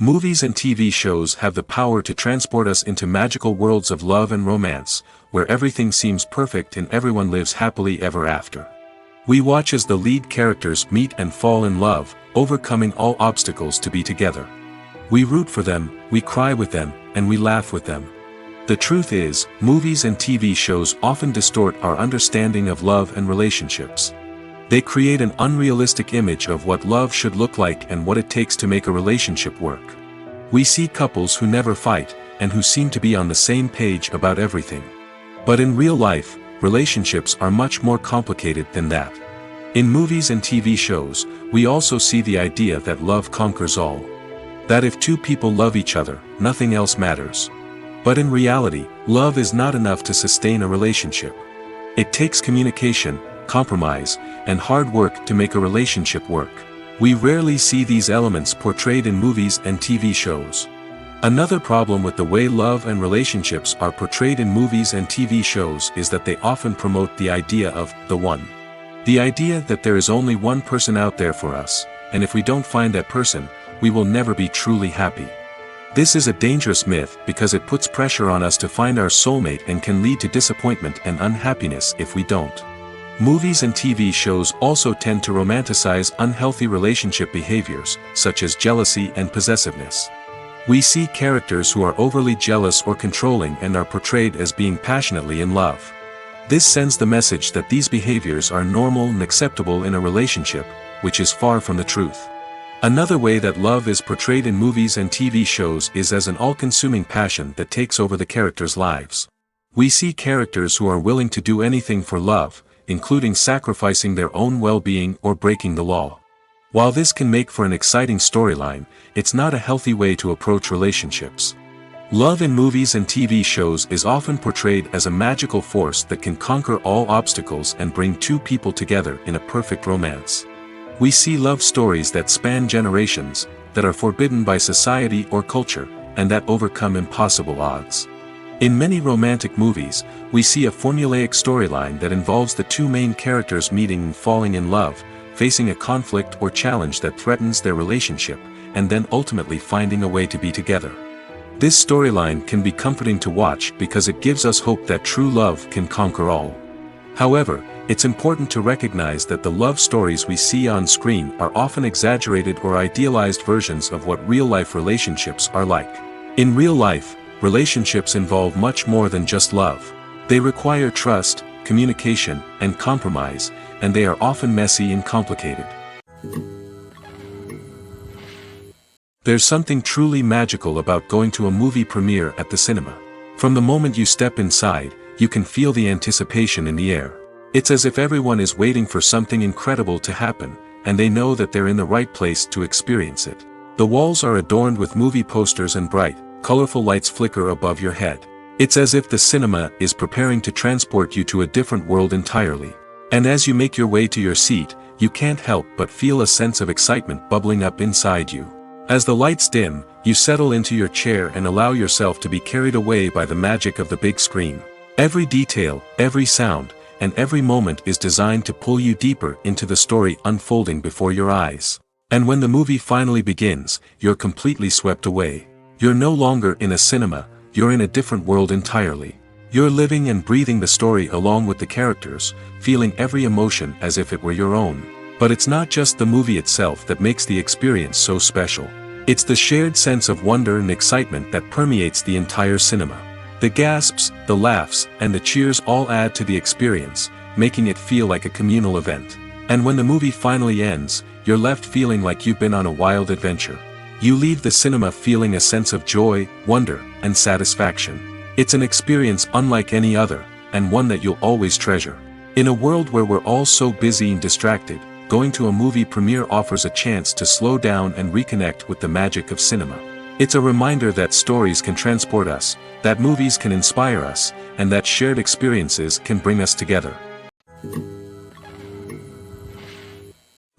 Movies and TV shows have the power to transport us into magical worlds of love and romance, where everything seems perfect and everyone lives happily ever after. We watch as the lead characters meet and fall in love, overcoming all obstacles to be together. We root for them, we cry with them, and we laugh with them. The truth is, movies and TV shows often distort our understanding of love and relationships. They create an unrealistic image of what love should look like and what it takes to make a relationship work. We see couples who never fight, and who seem to be on the same page about everything. But in real life, relationships are much more complicated than that. In movies and TV shows, we also see the idea that love conquers all. That if two people love each other, nothing else matters. But in reality, love is not enough to sustain a relationship. It takes communication, compromise, and hard work to make a relationship work. We rarely see these elements portrayed in movies and TV shows. Another problem with the way love and relationships are portrayed in movies and TV shows is that they often promote the idea of the one. The idea that there is only one person out there for us, and if we don't find that person, we will never be truly happy. This is a dangerous myth because it puts pressure on us to find our soulmate and can lead to disappointment and unhappiness if we don't. Movies and TV shows also tend to romanticize unhealthy relationship behaviors, such as jealousy and possessiveness. We see characters who are overly jealous or controlling and are portrayed as being passionately in love. This sends the message that these behaviors are normal and acceptable in a relationship, which is far from the truth. Another way that love is portrayed in movies and TV shows is as an all-consuming passion that takes over the characters' lives. We see characters who are willing to do anything for love, including sacrificing their own well-being or breaking the law. While this can make for an exciting storyline, it's not a healthy way to approach relationships. Love in movies and TV shows is often portrayed as a magical force that can conquer all obstacles and bring two people together in a perfect romance. We see love stories that span generations, that are forbidden by society or culture, and that overcome impossible odds. In many romantic movies, we see a formulaic storyline that involves the two main characters meeting and falling in love, facing a conflict or challenge that threatens their relationship, and then ultimately finding a way to be together. This storyline can be comforting to watch because it gives us hope that true love can conquer all. However, it's important to recognize that the love stories we see on screen are often exaggerated or idealized versions of what real-life relationships are like. In real life, relationships involve much more than just love. They require trust, communication, and compromise, and they are often messy and complicated. There's something truly magical about going to a movie premiere at the cinema. From the moment you step inside, you can feel the anticipation in the air. It's as if everyone is waiting for something incredible to happen, and they know that they're in the right place to experience it. The walls are adorned with movie posters and bright, colorful lights flicker above your head. It's as if the cinema is preparing to transport you to a different world entirely. And as you make your way to your seat, you can't help but feel a sense of excitement bubbling up inside you. As the lights dim, you settle into your chair and allow yourself to be carried away by the magic of the big screen. Every detail, every sound, and every moment is designed to pull you deeper into the story unfolding before your eyes. And when the movie finally begins, you're completely swept away. You're no longer in a cinema, you're in a different world entirely. You're living and breathing the story along with the characters, feeling every emotion as if it were your own. But it's not just the movie itself that makes the experience so special. It's the shared sense of wonder and excitement that permeates the entire cinema. The gasps, the laughs, and the cheers all add to the experience, making it feel like a communal event. And when the movie finally ends, you're left feeling like you've been on a wild adventure. You leave the cinema feeling a sense of joy, wonder, and satisfaction. It's an experience unlike any other, and one that you'll always treasure. In a world where we're all so busy and distracted, going to a movie premiere offers a chance to slow down and reconnect with the magic of cinema. It's a reminder that stories can transport us, that movies can inspire us, and that shared experiences can bring us together.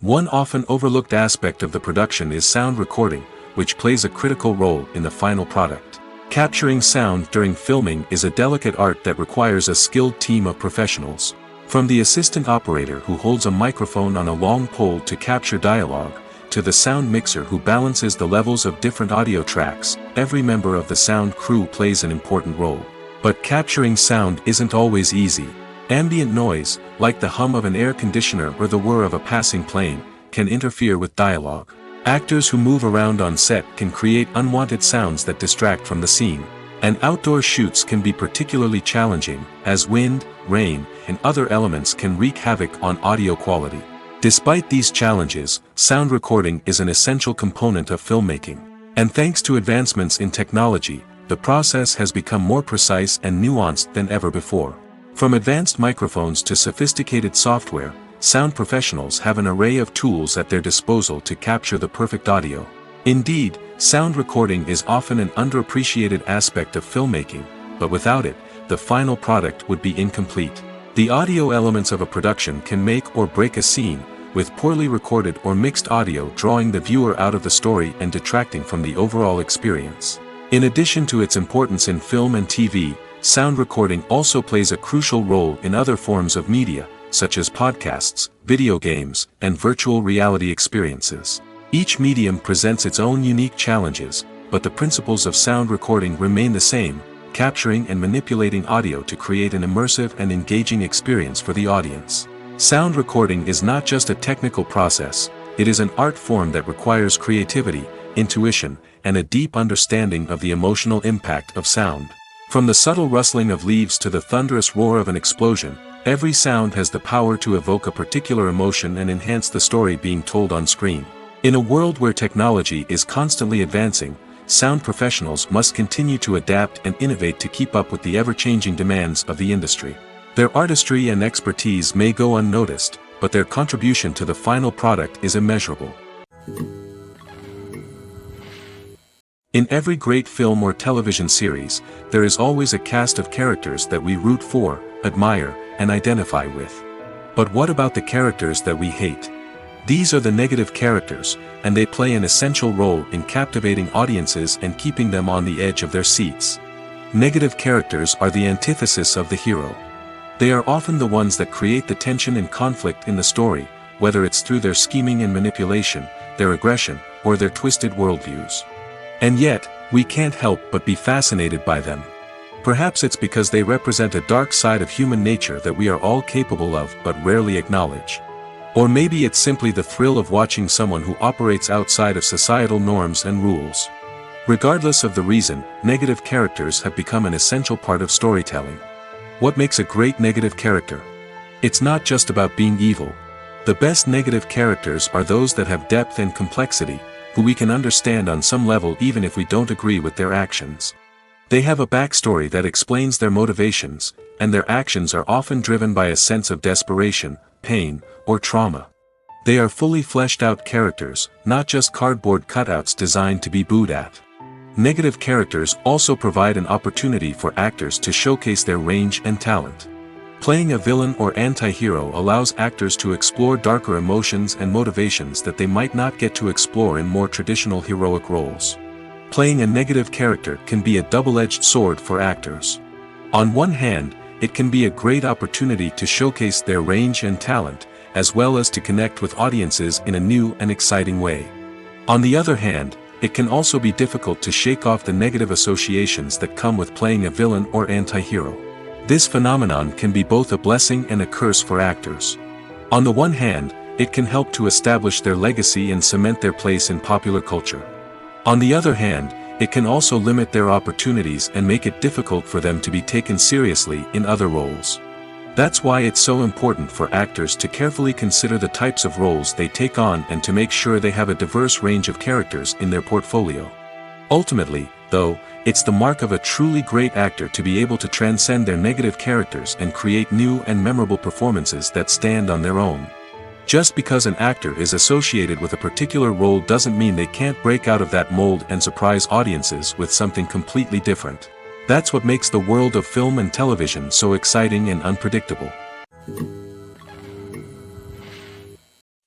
One often overlooked aspect of the production is sound recording, which plays a critical role in the final product. Capturing sound during filming is a delicate art that requires a skilled team of professionals. From the assistant operator who holds a microphone on a long pole to capture dialogue, to the sound mixer who balances the levels of different audio tracks, every member of the sound crew plays an important role. But capturing sound isn't always easy. Ambient noise, like the hum of an air conditioner or the whir of a passing plane, can interfere with dialogue. Actors who move around on set can create unwanted sounds that distract from the scene. And outdoor shoots can be particularly challenging, as wind, rain, and other elements can wreak havoc on audio quality. Despite these challenges, sound recording is an essential component of filmmaking. And thanks to advancements in technology, the process has become more precise and nuanced than ever before. From advanced microphones to sophisticated software, sound professionals have an array of tools at their disposal to capture the perfect audio. Indeed, sound recording is often an underappreciated aspect of filmmaking, but without it, the final product would be incomplete. The audio elements of a production can make or break a scene, with poorly recorded or mixed audio drawing the viewer out of the story and detracting from the overall experience. In addition to its importance in film and TV, sound recording also plays a crucial role in other forms of media, such as podcasts, video games, and virtual reality experiences. Each medium presents its own unique challenges, but the principles of sound recording remain the same, capturing and manipulating audio to create an immersive and engaging experience for the audience. Sound recording is not just a technical process, it is an art form that requires creativity, intuition, and a deep understanding of the emotional impact of sound. From the subtle rustling of leaves to the thunderous roar of an explosion, every sound has the power to evoke a particular emotion and enhance the story being told on screen. In a world where technology is constantly advancing, sound professionals must continue to adapt and innovate to keep up with the ever-changing demands of the industry. Their artistry and expertise may go unnoticed, but their contribution to the final product is immeasurable. In every great film or television series, there is always a cast of characters that we root for, admire, and identify with. But what about the characters that we hate? These are the negative characters, and they play an essential role in captivating audiences and keeping them on the edge of their seats. Negative characters are the antithesis of the hero. They are often the ones that create the tension and conflict in the story, whether it's through their scheming and manipulation, their aggression, or their twisted worldviews. And yet, we can't help but be fascinated by them. Perhaps it's because they represent a dark side of human nature that we are all capable of but rarely acknowledge. Or maybe it's simply the thrill of watching someone who operates outside of societal norms and rules. Regardless of the reason, negative characters have become an essential part of storytelling. What makes a great negative character? It's not just about being evil. The best negative characters are those that have depth and complexity, who we can understand on some level even if we don't agree with their actions. They have a backstory that explains their motivations, and their actions are often driven by a sense of desperation, pain, or trauma. They are fully fleshed out characters, not just cardboard cutouts designed to be booed at. Negative characters also provide an opportunity for actors to showcase their range and talent. Playing a villain or anti-hero allows actors to explore darker emotions and motivations that they might not get to explore in more traditional heroic roles. Playing a negative character can be a double-edged sword for actors. On one hand, it can be a great opportunity to showcase their range and talent, as well as to connect with audiences in a new and exciting way. On the other hand, it can also be difficult to shake off the negative associations that come with playing a villain or anti-hero. This phenomenon can be both a blessing and a curse for actors. On the one hand, it can help to establish their legacy and cement their place in popular culture. On the other hand, it can also limit their opportunities and make it difficult for them to be taken seriously in other roles. That's why it's so important for actors to carefully consider the types of roles they take on and to make sure they have a diverse range of characters in their portfolio. Ultimately, though, it's the mark of a truly great actor to be able to transcend their negative characters and create new and memorable performances that stand on their own. Just because an actor is associated with a particular role doesn't mean they can't break out of that mold and surprise audiences with something completely different. That's what makes the world of film and television so exciting and unpredictable.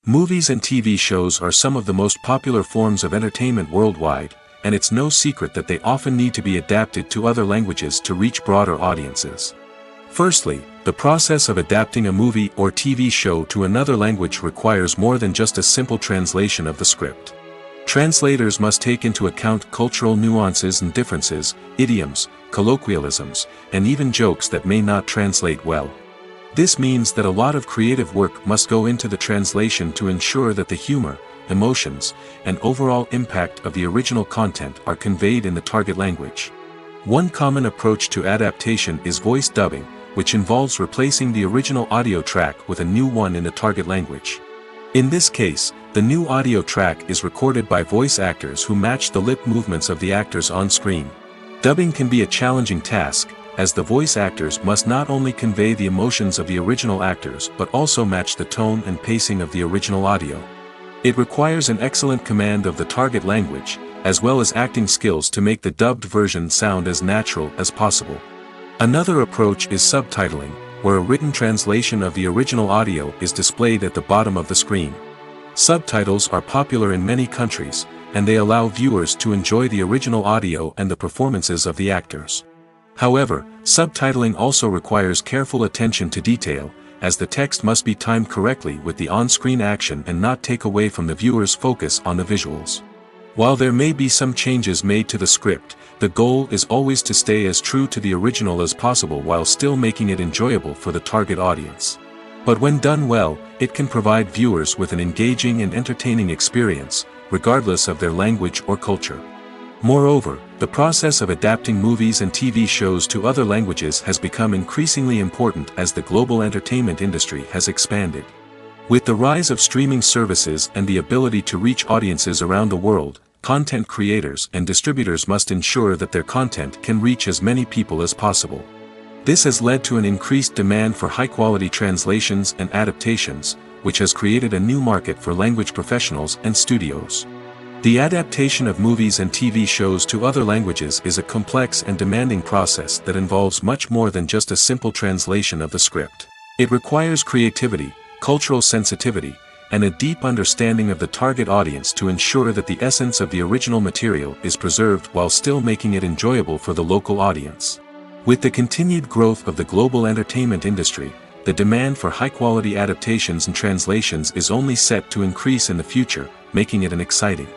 Movies and TV shows are some of the most popular forms of entertainment worldwide, and it's no secret that they often need to be adapted to other languages to reach broader audiences. Firstly, the process of adapting a movie or TV show to another language requires more than just a simple translation of the script. Translators must take into account cultural nuances and differences, idioms, colloquialisms, and even jokes that may not translate well. This means that a lot of creative work must go into the translation to ensure that the humor, emotions, and overall impact of the original content are conveyed in the target language. One common approach to adaptation is voice dubbing, which involves replacing the original audio track with a new one in the target language. In this case, the new audio track is recorded by voice actors who match the lip movements of the actors on screen. Dubbing can be a challenging task, as the voice actors must not only convey the emotions of the original actors but also match the tone and pacing of the original audio. It requires an excellent command of the target language, as well as acting skills to make the dubbed version sound as natural as possible. Another approach is subtitling, where a written translation of the original audio is displayed at the bottom of the screen. Subtitles are popular in many countries, and they allow viewers to enjoy the original audio and the performances of the actors. However, subtitling also requires careful attention to detail, as the text must be timed correctly with the on-screen action and not take away from the viewer's focus on the visuals. While there may be some changes made to the script, the goal is always to stay as true to the original as possible while still making it enjoyable for the target audience. But when done well, it can provide viewers with an engaging and entertaining experience, regardless of their language or culture. Moreover, the process of adapting movies and TV shows to other languages has become increasingly important as the global entertainment industry has expanded. With the rise of streaming services and the ability to reach audiences around the world, content creators and distributors must ensure that their content can reach as many people as possible. This has led to an increased demand for high-quality translations and adaptations, which has created a new market for language professionals and studios. The adaptation of movies and TV shows to other languages is a complex and demanding process that involves much more than just a simple translation of the script. It requires creativity, cultural sensitivity, and a deep understanding of the target audience to ensure that the essence of the original material is preserved while still making it enjoyable for the local audience. With the continued growth of the global entertainment industry, the demand for high-quality adaptations and translations is only set to increase in the future, making it an exciting.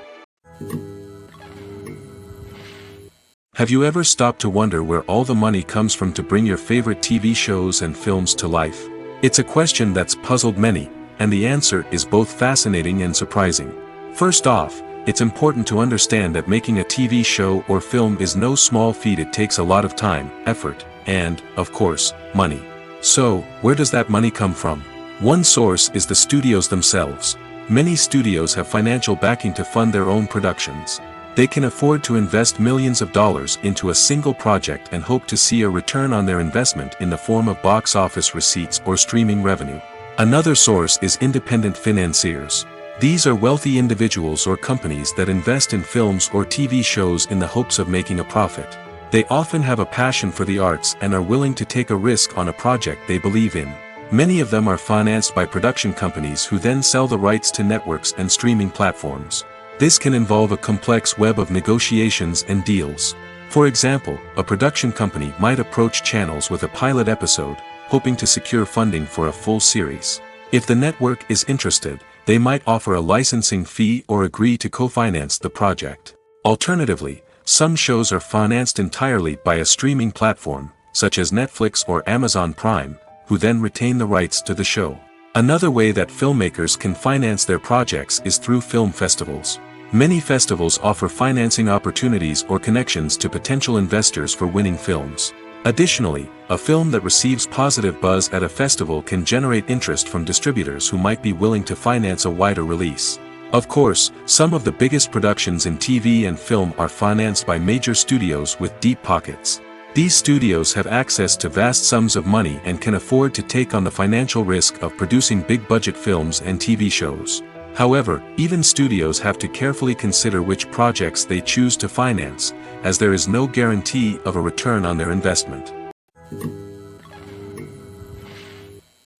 Have you ever stopped to wonder where all the money comes from to bring your favorite TV shows and films to life? It's a question that's puzzled many, and the answer is both fascinating and surprising. First off, it's important to understand that making a TV show or film is no small feat. It takes a lot of time, effort, and, of course, money. So, where does that money come from? One source is the studios themselves. Many studios have financial backing to fund their own productions. They can afford to invest millions of dollars into a single project and hope to see a return on their investment in the form of box office receipts or streaming revenue. Another source is independent financiers. These are wealthy individuals or companies that invest in films or TV shows in the hopes of making a profit. They often have a passion for the arts and are willing to take a risk on a project they believe in. Many of them are financed by production companies who then sell the rights to networks and streaming platforms. This can involve a complex web of negotiations and deals. For example, a production company might approach channels with a pilot episode, hoping to secure funding for a full series. If the network is interested, they might offer a licensing fee or agree to co-finance the project. Alternatively, some shows are financed entirely by a streaming platform, such as Netflix or Amazon Prime, who then retain the rights to the show. Another way that filmmakers can finance their projects is through film festivals. Many festivals offer financing opportunities or connections to potential investors for winning films. Additionally, a film that receives positive buzz at a festival can generate interest from distributors who might be willing to finance a wider release. Of course, some of the biggest productions in TV and film are financed by major studios with deep pockets. These studios have access to vast sums of money and can afford to take on the financial risk of producing big-budget films and TV shows. However, even studios have to carefully consider which projects they choose to finance, as there is no guarantee of a return on their investment.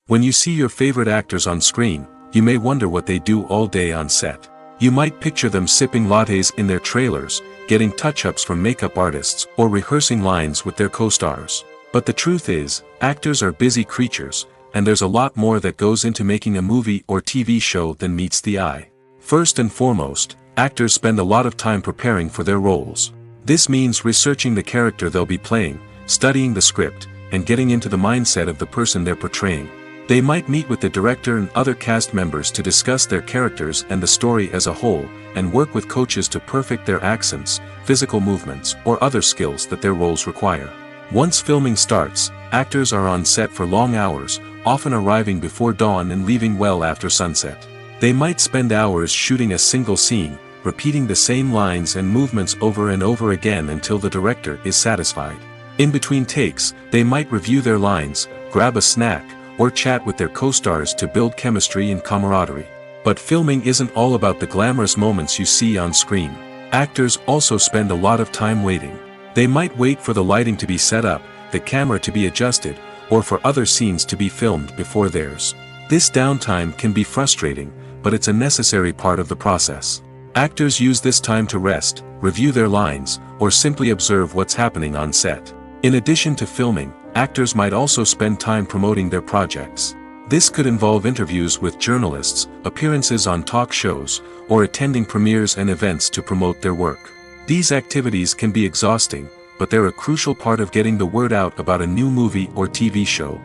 When you see your favorite actors on screen, you may wonder what they do all day on set. You might picture them sipping lattes in their trailers, getting touch-ups from makeup artists, or rehearsing lines with their co-stars. But the truth is, actors are busy creatures, and there's a lot more that goes into making a movie or TV show than meets the eye. First and foremost, actors spend a lot of time preparing for their roles. This means researching the character they'll be playing, studying the script, and getting into the mindset of the person they're portraying. They might meet with the director and other cast members to discuss their characters and the story as a whole, and work with coaches to perfect their accents, physical movements, or other skills that their roles require. Once filming starts, actors are on set for long hours, often arriving before dawn and leaving well after sunset. They might spend hours shooting a single scene, repeating the same lines and movements over and over again until the director is satisfied. In between takes, they might review their lines, grab a snack, or chat with their co-stars to build chemistry and camaraderie. But filming isn't all about the glamorous moments you see on screen. Actors also spend a lot of time waiting. They might wait for the lighting to be set up, the camera to be adjusted, or for other scenes to be filmed before theirs. This downtime can be frustrating, but it's a necessary part of the process. Actors use this time to rest, review their lines, or simply observe what's happening on set. In addition to filming, actors might also spend time promoting their projects. This could involve interviews with journalists, appearances on talk shows, or attending premieres and events to promote their work. These activities can be exhausting, but they're a crucial part of getting the word out about a new movie or TV show.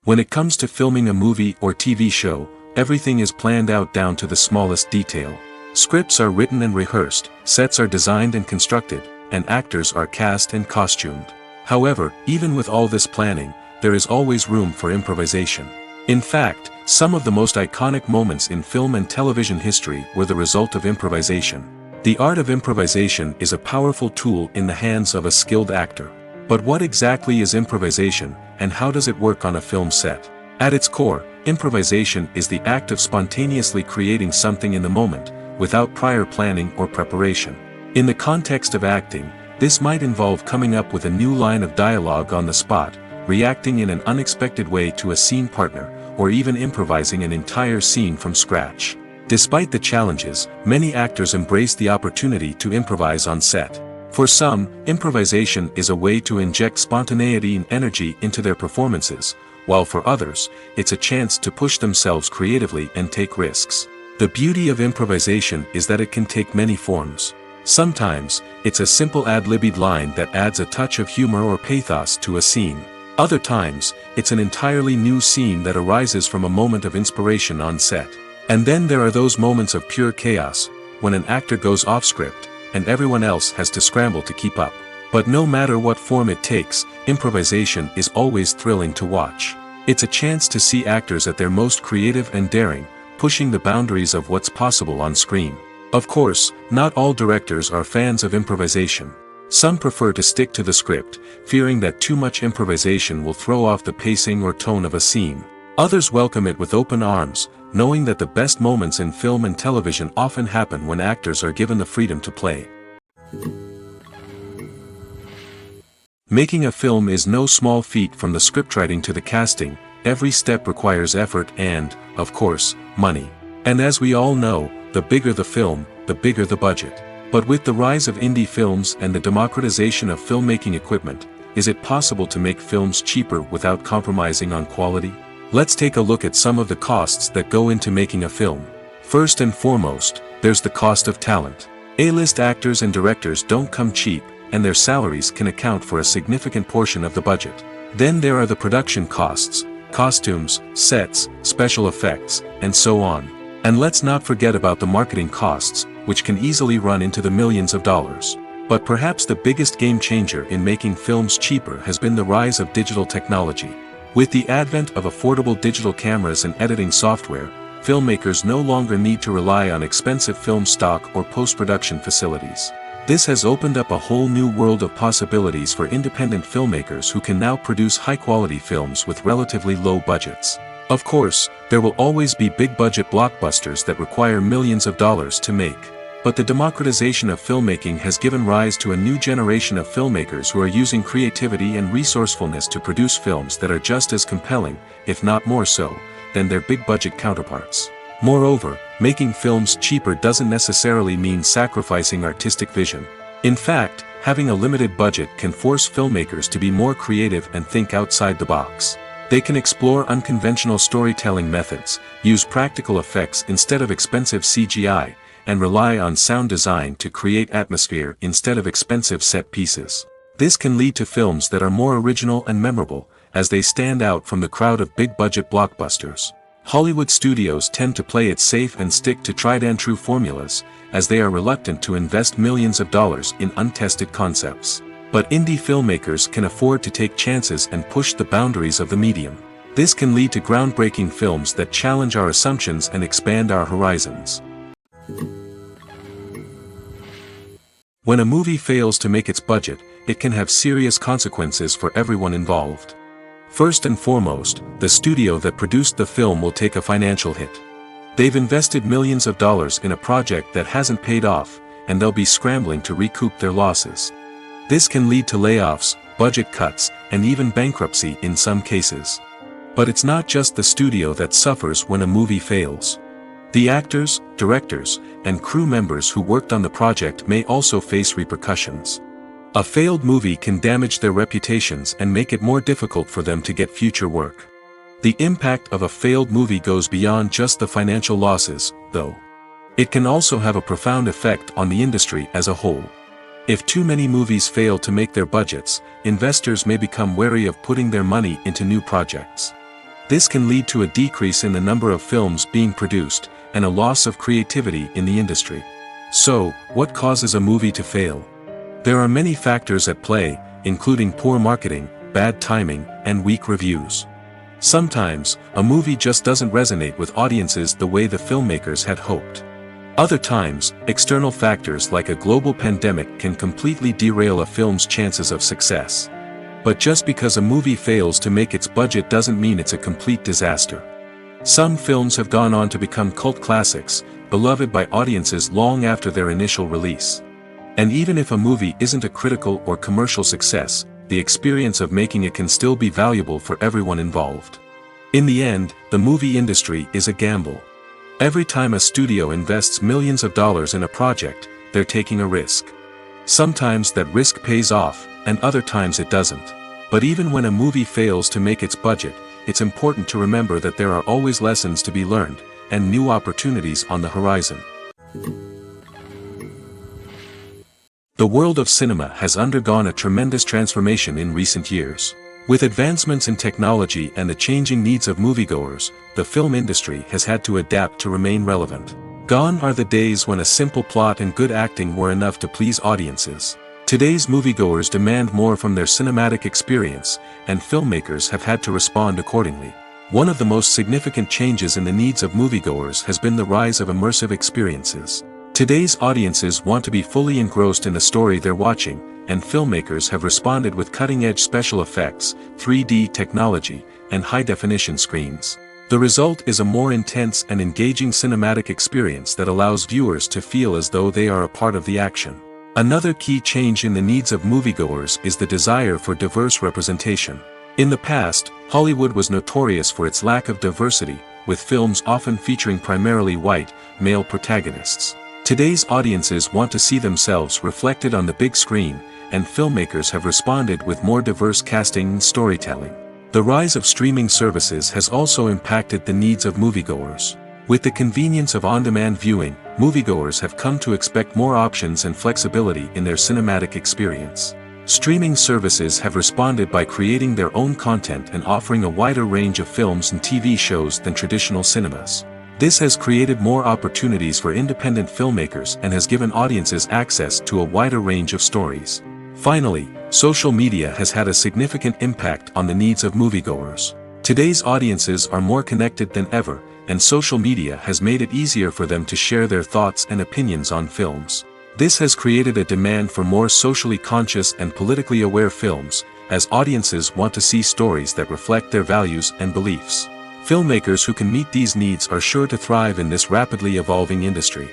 When it comes to filming a movie or TV show, everything is planned out down to the smallest detail. Scripts are written and rehearsed, sets are designed and constructed, and actors are cast and costumed. However, even with all this planning, there is always room for improvisation. In fact, some of the most iconic moments in film and television history were the result of improvisation. The art of improvisation is a powerful tool in the hands of a skilled actor. But what exactly is improvisation, and how does it work on a film set? At its core, improvisation is the act of spontaneously creating something in the moment, without prior planning or preparation. In the context of acting, this might involve coming up with a new line of dialogue on the spot, reacting in an unexpected way to a scene partner, or even improvising an entire scene from scratch. Despite the challenges, many actors embrace the opportunity to improvise on set. For some, improvisation is a way to inject spontaneity and energy into their performances, while for others, it's a chance to push themselves creatively and take risks. The beauty of improvisation is that it can take many forms. Sometimes, it's a simple ad-libbed line that adds a touch of humor or pathos to a scene. Other times, it's an entirely new scene that arises from a moment of inspiration on set. And then there are those moments of pure chaos, when an actor goes off script, and everyone else has to scramble to keep up. But no matter what form it takes, improvisation is always thrilling to watch. It's a chance to see actors at their most creative and daring, pushing the boundaries of what's possible on screen. Of course, not all directors are fans of improvisation. Some prefer to stick to the script, fearing that too much improvisation will throw off the pacing or tone of a scene. Others welcome it with open arms, knowing that the best moments in film and television often happen when actors are given the freedom to play. Making a film is no small feat. From the scriptwriting to the casting, every step requires effort and, of course, money. And as we all know, the bigger the film, the bigger the budget. But with the rise of indie films and the democratization of filmmaking equipment, is it possible to make films cheaper without compromising on quality? Let's take a look at some of the costs that go into making a film. First and foremost, there's the cost of talent. A-list actors and directors don't come cheap, and their salaries can account for a significant portion of the budget. Then there are the production costs, costumes, sets, special effects, and so on. And let's not forget about the marketing costs, which can easily run into the millions of dollars. But perhaps the biggest game changer in making films cheaper has been the rise of digital technology. With the advent of affordable digital cameras and editing software, filmmakers no longer need to rely on expensive film stock or post-production facilities. This has opened up a whole new world of possibilities for independent filmmakers who can now produce high-quality films with relatively low budgets. Of course, there will always be big-budget blockbusters that require millions of dollars to make. But the democratization of filmmaking has given rise to a new generation of filmmakers who are using creativity and resourcefulness to produce films that are just as compelling, if not more so, than their big-budget counterparts. Moreover, making films cheaper doesn't necessarily mean sacrificing artistic vision. In fact, having a limited budget can force filmmakers to be more creative and think outside the box. They can explore unconventional storytelling methods, use practical effects instead of expensive CGI, and rely on sound design to create atmosphere instead of expensive set pieces. This can lead to films that are more original and memorable, as they stand out from the crowd of big-budget blockbusters. Hollywood studios tend to play it safe and stick to tried-and-true formulas, as they are reluctant to invest millions of dollars in untested concepts. But indie filmmakers can afford to take chances and push the boundaries of the medium. This can lead to groundbreaking films that challenge our assumptions and expand our horizons. When a movie fails to make its budget, it can have serious consequences for everyone involved. First and foremost, the studio that produced the film will take a financial hit. They've invested millions of dollars in a project that hasn't paid off, and they'll be scrambling to recoup their losses. This can lead to layoffs, budget cuts, and even bankruptcy in some cases. But it's not just the studio that suffers when a movie fails. The actors, directors, and crew members who worked on the project may also face repercussions. A failed movie can damage their reputations and make it more difficult for them to get future work. The impact of a failed movie goes beyond just the financial losses, though. It can also have a profound effect on the industry as a whole. If too many movies fail to make their budgets, investors may become wary of putting their money into new projects. This can lead to a decrease in the number of films being produced, and a loss of creativity in the industry. So, what causes a movie to fail? There are many factors at play, including poor marketing, bad timing, and weak reviews. Sometimes, a movie just doesn't resonate with audiences the way the filmmakers had hoped. Other times, external factors like a global pandemic can completely derail a film's chances of success. But just because a movie fails to make its budget doesn't mean it's a complete disaster. Some films have gone on to become cult classics, beloved by audiences long after their initial release. And even if a movie isn't a critical or commercial success, the experience of making it can still be valuable for everyone involved. In the end, the movie industry is a gamble. Every time a studio invests millions of dollars in a project, they're taking a risk. Sometimes that risk pays off, and other times it doesn't. But even when a movie fails to make its budget, it's important to remember that there are always lessons to be learned, and new opportunities on the horizon. The world of cinema has undergone a tremendous transformation in recent years. With advancements in technology and the changing needs of moviegoers, the film industry has had to adapt to remain relevant. Gone are the days when a simple plot and good acting were enough to please audiences. Today's moviegoers demand more from their cinematic experience, and filmmakers have had to respond accordingly. One of the most significant changes in the needs of moviegoers has been the rise of immersive experiences. Today's audiences want to be fully engrossed in the story they're watching, and filmmakers have responded with cutting-edge special effects, 3D technology, and high-definition screens. The result is a more intense and engaging cinematic experience that allows viewers to feel as though they are a part of the action. Another key change in the needs of moviegoers is the desire for diverse representation. In the past, Hollywood was notorious for its lack of diversity, with films often featuring primarily white, male protagonists. Today's audiences want to see themselves reflected on the big screen, and filmmakers have responded with more diverse casting and storytelling. The rise of streaming services has also impacted the needs of moviegoers. With the convenience of on-demand viewing, moviegoers have come to expect more options and flexibility in their cinematic experience. Streaming services have responded by creating their own content and offering a wider range of films and TV shows than traditional cinemas. This has created more opportunities for independent filmmakers and has given audiences access to a wider range of stories. Finally, social media has had a significant impact on the needs of moviegoers. Today's audiences are more connected than ever, and social media has made it easier for them to share their thoughts and opinions on films. This has created a demand for more socially conscious and politically aware films, as audiences want to see stories that reflect their values and beliefs. Filmmakers who can meet these needs are sure to thrive in this rapidly evolving industry.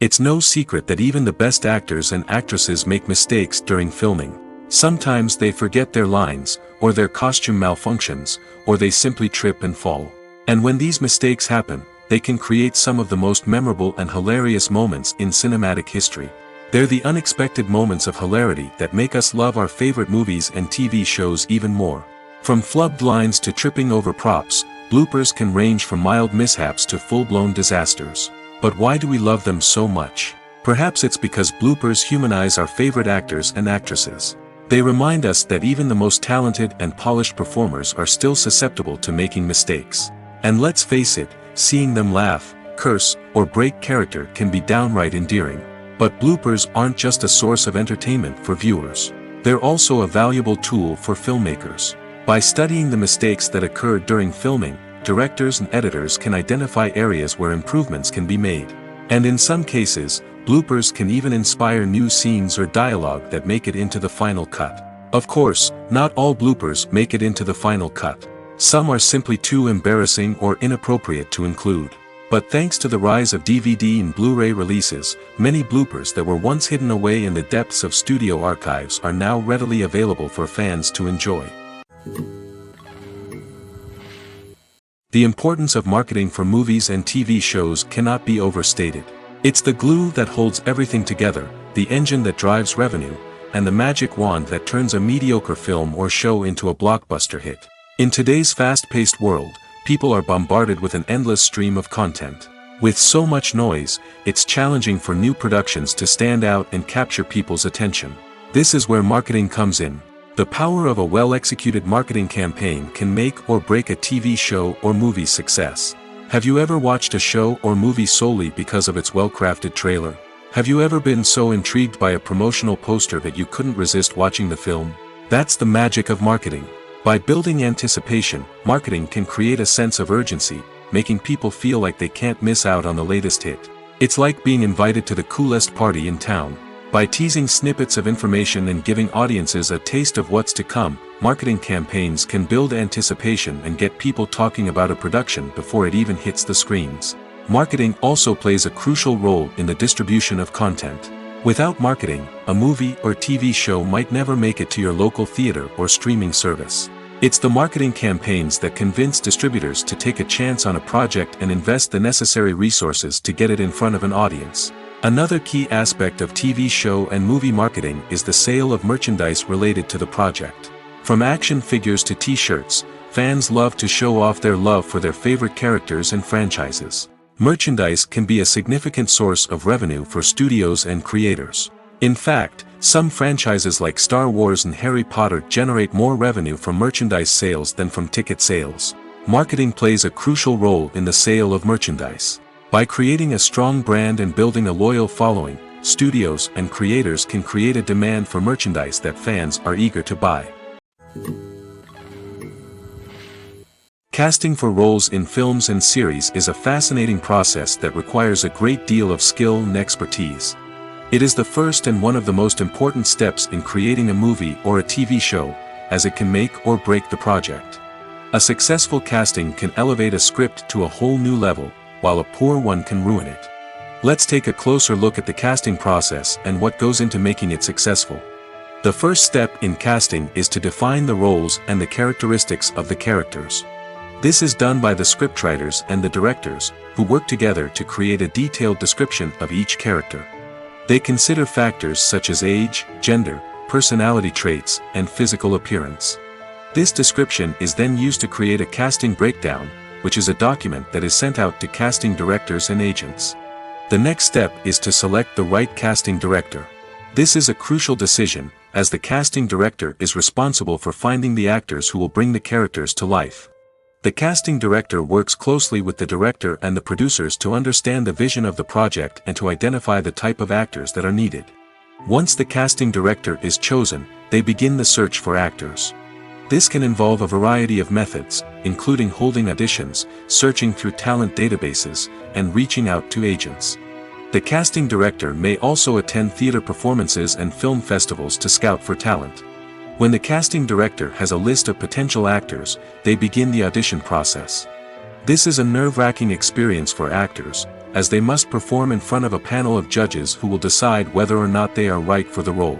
It's no secret that even the best actors and actresses make mistakes during filming. Sometimes they forget their lines, or their costume malfunctions, or they simply trip and fall. And when these mistakes happen, they can create some of the most memorable and hilarious moments in cinematic history. They're the unexpected moments of hilarity that make us love our favorite movies and TV shows even more. From flubbed lines to tripping over props, bloopers can range from mild mishaps to full-blown disasters. But why do we love them so much? Perhaps it's because bloopers humanize our favorite actors and actresses. They remind us that even the most talented and polished performers are still susceptible to making mistakes. And let's face it, seeing them laugh, curse, or break character can be downright endearing. But bloopers aren't just a source of entertainment for viewers. They're also a valuable tool for filmmakers. By studying the mistakes that occurred during filming, directors and editors can identify areas where improvements can be made. And in some cases, bloopers can even inspire new scenes or dialogue that make it into the final cut. Of course, not all bloopers make it into the final cut. Some are simply too embarrassing or inappropriate to include. But thanks to the rise of DVD and Blu-ray releases, many bloopers that were once hidden away in the depths of studio archives are now readily available for fans to enjoy. The importance of marketing for movies and TV shows cannot be overstated. It's the glue that holds everything together, the engine that drives revenue, and the magic wand that turns a mediocre film or show into a blockbuster hit. In today's fast-paced world, people are bombarded with an endless stream of content. With so much noise, it's challenging for new productions to stand out and capture people's attention. This is where marketing comes in. The power of a well-executed marketing campaign can make or break a TV show or movie's success. Have you ever watched a show or movie solely because of its well-crafted trailer? Have you ever been so intrigued by a promotional poster that you couldn't resist watching the film? That's the magic of marketing. By building anticipation, marketing can create a sense of urgency, making people feel like they can't miss out on the latest hit. It's like being invited to the coolest party in town. By teasing snippets of information and giving audiences a taste of what's to come, marketing campaigns can build anticipation and get people talking about a production before it even hits the screens. Marketing also plays a crucial role in the distribution of content. Without marketing, a movie or TV show might never make it to your local theater or streaming service. It's the marketing campaigns that convince distributors to take a chance on a project and invest the necessary resources to get it in front of an audience. Another key aspect of TV show and movie marketing is the sale of merchandise related to the project. From action figures to t-shirts, fans love to show off their love for their favorite characters and franchises. Merchandise can be a significant source of revenue for studios and creators. In fact, some franchises like Star Wars and Harry Potter generate more revenue from merchandise sales than from ticket sales. Marketing plays a crucial role in the sale of merchandise. By creating a strong brand and building a loyal following, studios and creators can create a demand for merchandise that fans are eager to buy. Casting for roles in films and series is a fascinating process that requires a great deal of skill and expertise. It is the first and one of the most important steps in creating a movie or a TV show, as it can make or break the project. A successful casting can elevate a script to a whole new level, while a poor one can ruin it. Let's take a closer look at the casting process and what goes into making it successful. The first step in casting is to define the roles and the characteristics of the characters. This is done by the scriptwriters and the directors, who work together to create a detailed description of each character. They consider factors such as age, gender, personality traits, and physical appearance. This description is then used to create a casting breakdown, which is a document that is sent out to casting directors and agents. The next step is to select the right casting director. This is a crucial decision, as the casting director is responsible for finding the actors who will bring the characters to life. The casting director works closely with the director and the producers to understand the vision of the project and to identify the type of actors that are needed. Once the casting director is chosen, they begin the search for actors. This can involve a variety of methods, including holding auditions, searching through talent databases, and reaching out to agents. The casting director may also attend theater performances and film festivals to scout for talent. When the casting director has a list of potential actors, they begin the audition process. This is a nerve-wracking experience for actors, as they must perform in front of a panel of judges who will decide whether or not they are right for the role.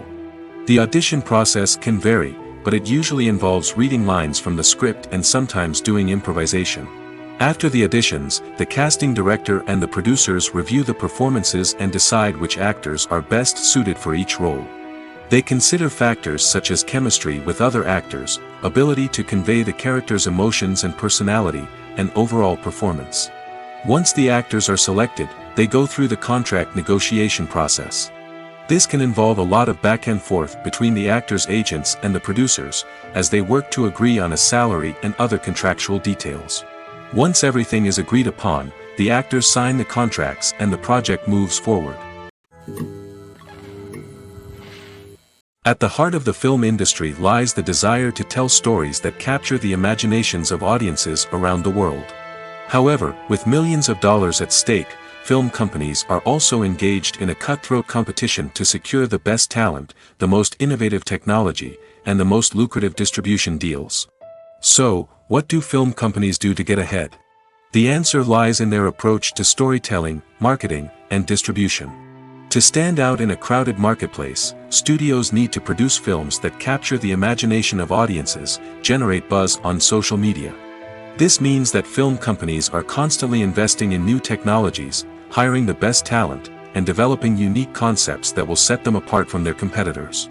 The audition process can vary, but it usually involves reading lines from the script and sometimes doing improvisation. After the auditions, the casting director and the producers review the performances and decide which actors are best suited for each role. They consider factors such as chemistry with other actors, ability to convey the character's emotions and personality, and overall performance. Once the actors are selected, they go through the contract negotiation process. This can involve a lot of back and forth between the actors' agents and the producers, as they work to agree on a salary and other contractual details. Once everything is agreed upon, the actors sign the contracts and the project moves forward. At the heart of the film industry lies the desire to tell stories that capture the imaginations of audiences around the world. However, with millions of dollars at stake, film companies are also engaged in a cutthroat competition to secure the best talent, the most innovative technology, and the most lucrative distribution deals. So, what do film companies do to get ahead? The answer lies in their approach to storytelling, marketing, and distribution. To stand out in a crowded marketplace, studios need to produce films that capture the imagination of audiences, generate buzz on social media. This means that film companies are constantly investing in new technologies, hiring the best talent, and developing unique concepts that will set them apart from their competitors.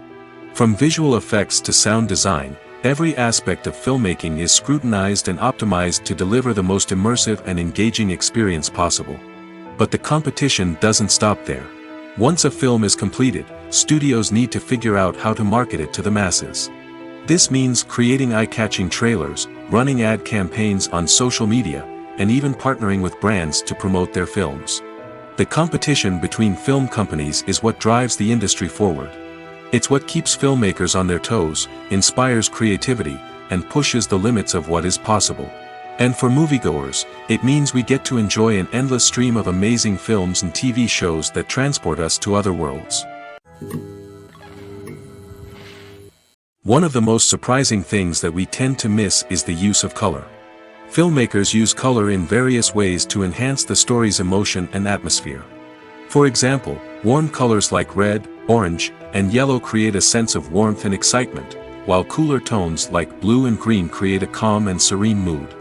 From visual effects to sound design, every aspect of filmmaking is scrutinized and optimized to deliver the most immersive and engaging experience possible. But the competition doesn't stop there. Once a film is completed, studios need to figure out how to market it to the masses. This means creating eye-catching trailers, running ad campaigns on social media, and even partnering with brands to promote their films. The competition between film companies is what drives the industry forward. It's what keeps filmmakers on their toes, inspires creativity, and pushes the limits of what is possible. And for moviegoers, it means we get to enjoy an endless stream of amazing films and TV shows that transport us to other worlds. One of the most surprising things that we tend to miss is the use of color. Filmmakers use color in various ways to enhance the story's emotion and atmosphere. For example, warm colors like red, orange, and yellow create a sense of warmth and excitement, while cooler tones like blue and green create a calm and serene mood.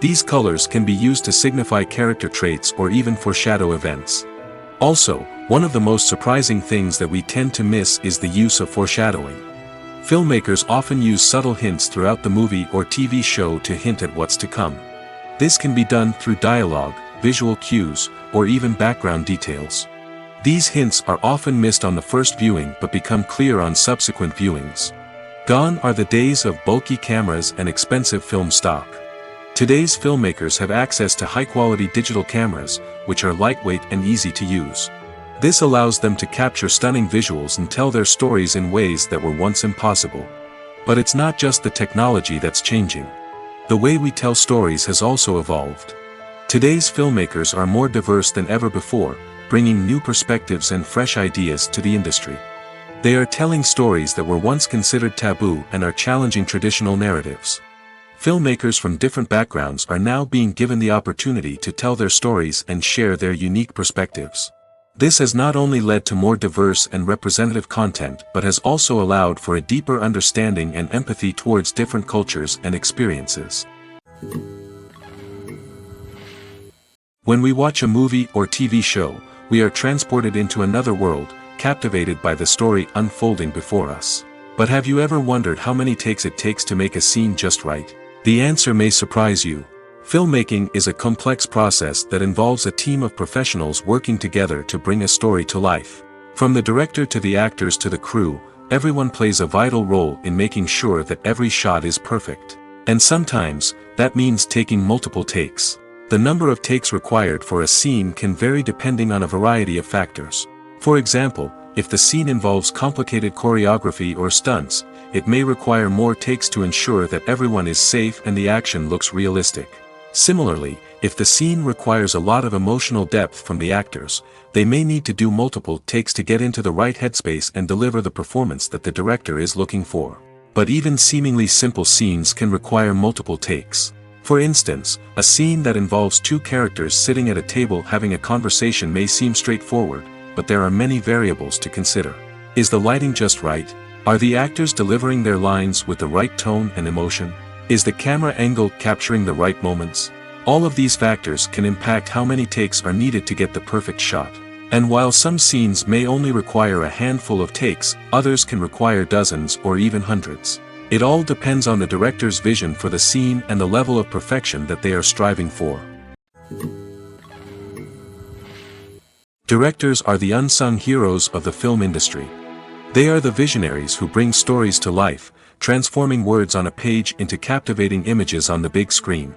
These colors can be used to signify character traits or even foreshadow events. Also, one of the most surprising things that we tend to miss is the use of foreshadowing. Filmmakers often use subtle hints throughout the movie or TV show to hint at what's to come. This can be done through dialogue, visual cues, or even background details. These hints are often missed on the first viewing but become clear on subsequent viewings. Gone are the days of bulky cameras and expensive film stock. Today's filmmakers have access to high-quality digital cameras, which are lightweight and easy to use. This allows them to capture stunning visuals and tell their stories in ways that were once impossible. But it's not just the technology that's changing. The way we tell stories has also evolved. Today's filmmakers are more diverse than ever before, bringing new perspectives and fresh ideas to the industry. They are telling stories that were once considered taboo and are challenging traditional narratives. Filmmakers from different backgrounds are now being given the opportunity to tell their stories and share their unique perspectives. This has not only led to more diverse and representative content but has also allowed for a deeper understanding and empathy towards different cultures and experiences. When we watch a movie or TV show, we are transported into another world, captivated by the story unfolding before us. But have you ever wondered how many takes it takes to make a scene just right? The answer may surprise you. Filmmaking is a complex process that involves a team of professionals working together to bring a story to life. From the director to the actors to the crew, everyone plays a vital role in making sure that every shot is perfect. And sometimes, that means taking multiple takes. The number of takes required for a scene can vary depending on a variety of factors. For example, if the scene involves complicated choreography or stunts, it may require more takes to ensure that everyone is safe and the action looks realistic. Similarly, if the scene requires a lot of emotional depth from the actors, they may need to do multiple takes to get into the right headspace and deliver the performance that the director is looking for. But even seemingly simple scenes can require multiple takes. For instance, a scene that involves two characters sitting at a table having a conversation may seem straightforward, but there are many variables to consider. Is the lighting just right? Are the actors delivering their lines with the right tone and emotion? Is the camera angle capturing the right moments? All of these factors can impact how many takes are needed to get the perfect shot. And while some scenes may only require a handful of takes, others can require dozens or even hundreds. It all depends on the director's vision for the scene and the level of perfection that they are striving for. Directors are the unsung heroes of the film industry. They are the visionaries who bring stories to life, transforming words on a page into captivating images on the big screen.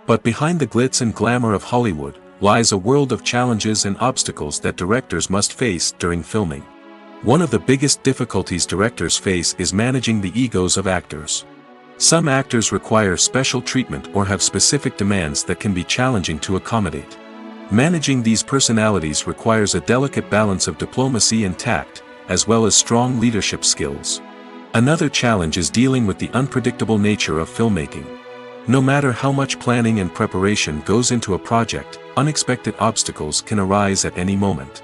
But behind the glitz and glamour of Hollywood, lies a world of challenges and obstacles that directors must face during filming. One of the biggest difficulties directors face is managing the egos of actors. Some actors require special treatment or have specific demands that can be challenging to accommodate. Managing these personalities requires a delicate balance of diplomacy and tact, as well as strong leadership skills. Another challenge is dealing with the unpredictable nature of filmmaking. No matter how much planning and preparation goes into a project, unexpected obstacles can arise at any moment.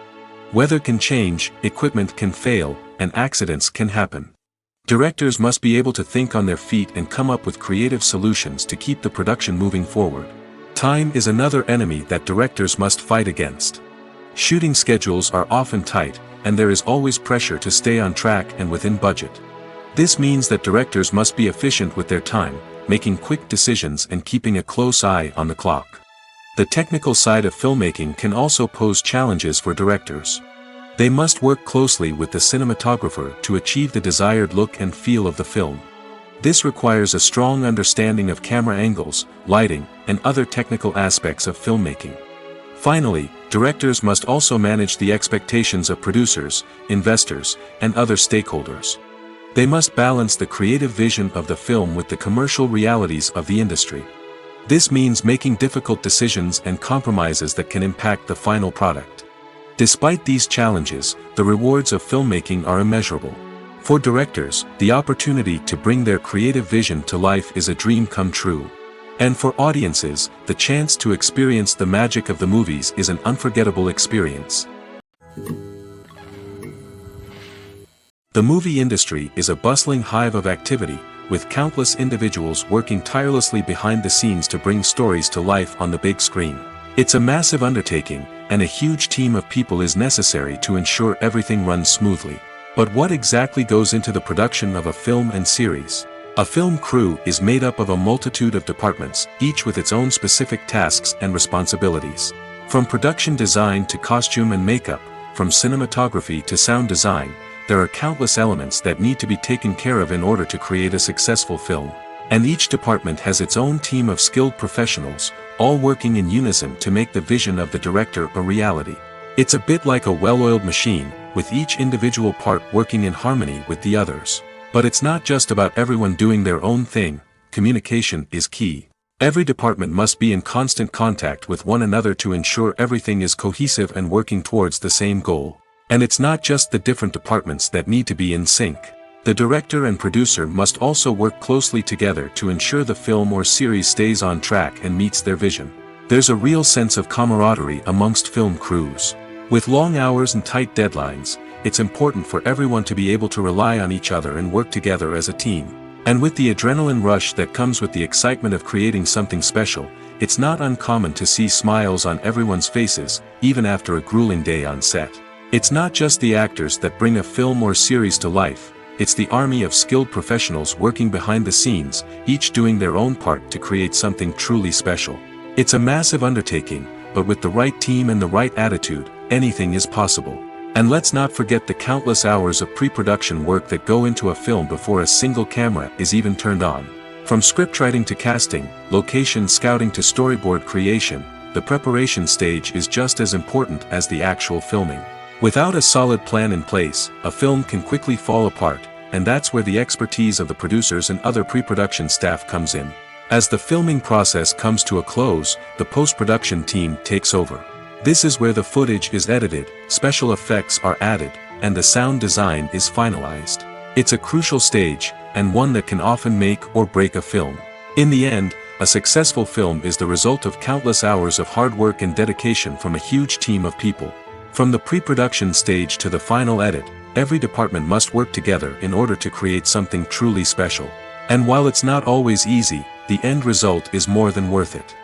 Weather can change, equipment can fail, and accidents can happen. Directors must be able to think on their feet and come up with creative solutions to keep the production moving forward. Time is another enemy that directors must fight against. Shooting schedules are often tight, and there is always pressure to stay on track and within budget. This means that directors must be efficient with their time, making quick decisions and keeping a close eye on the clock. The technical side of filmmaking can also pose challenges for directors. They must work closely with the cinematographer to achieve the desired look and feel of the film. This requires a strong understanding of camera angles, lighting, and other technical aspects of filmmaking. Finally, directors must also manage the expectations of producers, investors, and other stakeholders. They must balance the creative vision of the film with the commercial realities of the industry. This means making difficult decisions and compromises that can impact the final product. Despite these challenges, the rewards of filmmaking are immeasurable. For directors, the opportunity to bring their creative vision to life is a dream come true. And for audiences, the chance to experience the magic of the movies is an unforgettable experience. The movie industry is a bustling hive of activity, with countless individuals working tirelessly behind the scenes to bring stories to life on the big screen. It's a massive undertaking, and a huge team of people is necessary to ensure everything runs smoothly. But what exactly goes into the production of a film and series? A film crew is made up of a multitude of departments, each with its own specific tasks and responsibilities. From production design to costume and makeup, from cinematography to sound design, there are countless elements that need to be taken care of in order to create a successful film. And each department has its own team of skilled professionals, all working in unison to make the vision of the director a reality. It's a bit like a well-oiled machine, with each individual part working in harmony with the others. But it's not just about everyone doing their own thing. Communication is key. Every department must be in constant contact with one another to ensure everything is cohesive and working towards the same goal. And it's not just the different departments that need to be in sync. The director and producer must also work closely together to ensure the film or series stays on track and meets their vision. There's a real sense of camaraderie amongst film crews. With long hours and tight deadlines, it's important for everyone to be able to rely on each other and work together as a team. And with the adrenaline rush that comes with the excitement of creating something special, it's not uncommon to see smiles on everyone's faces, even after a grueling day on set. It's not just the actors that bring a film or series to life, it's the army of skilled professionals working behind the scenes, each doing their own part to create something truly special. It's a massive undertaking, but with the right team and the right attitude, anything is possible. And let's not forget the countless hours of pre-production work that go into a film before a single camera is even turned on. From scriptwriting to casting, location scouting to storyboard creation, the preparation stage is just as important as the actual filming. Without a solid plan in place, a film can quickly fall apart, and that's where the expertise of the producers and other pre-production staff comes in. As the filming process comes to a close, the post-production team takes over. This is where the footage is edited, special effects are added, and the sound design is finalized. It's a crucial stage, and one that can often make or break a film. In the end, a successful film is the result of countless hours of hard work and dedication from a huge team of people. From the pre-production stage to the final edit, every department must work together in order to create something truly special. And while it's not always easy, the end result is more than worth it.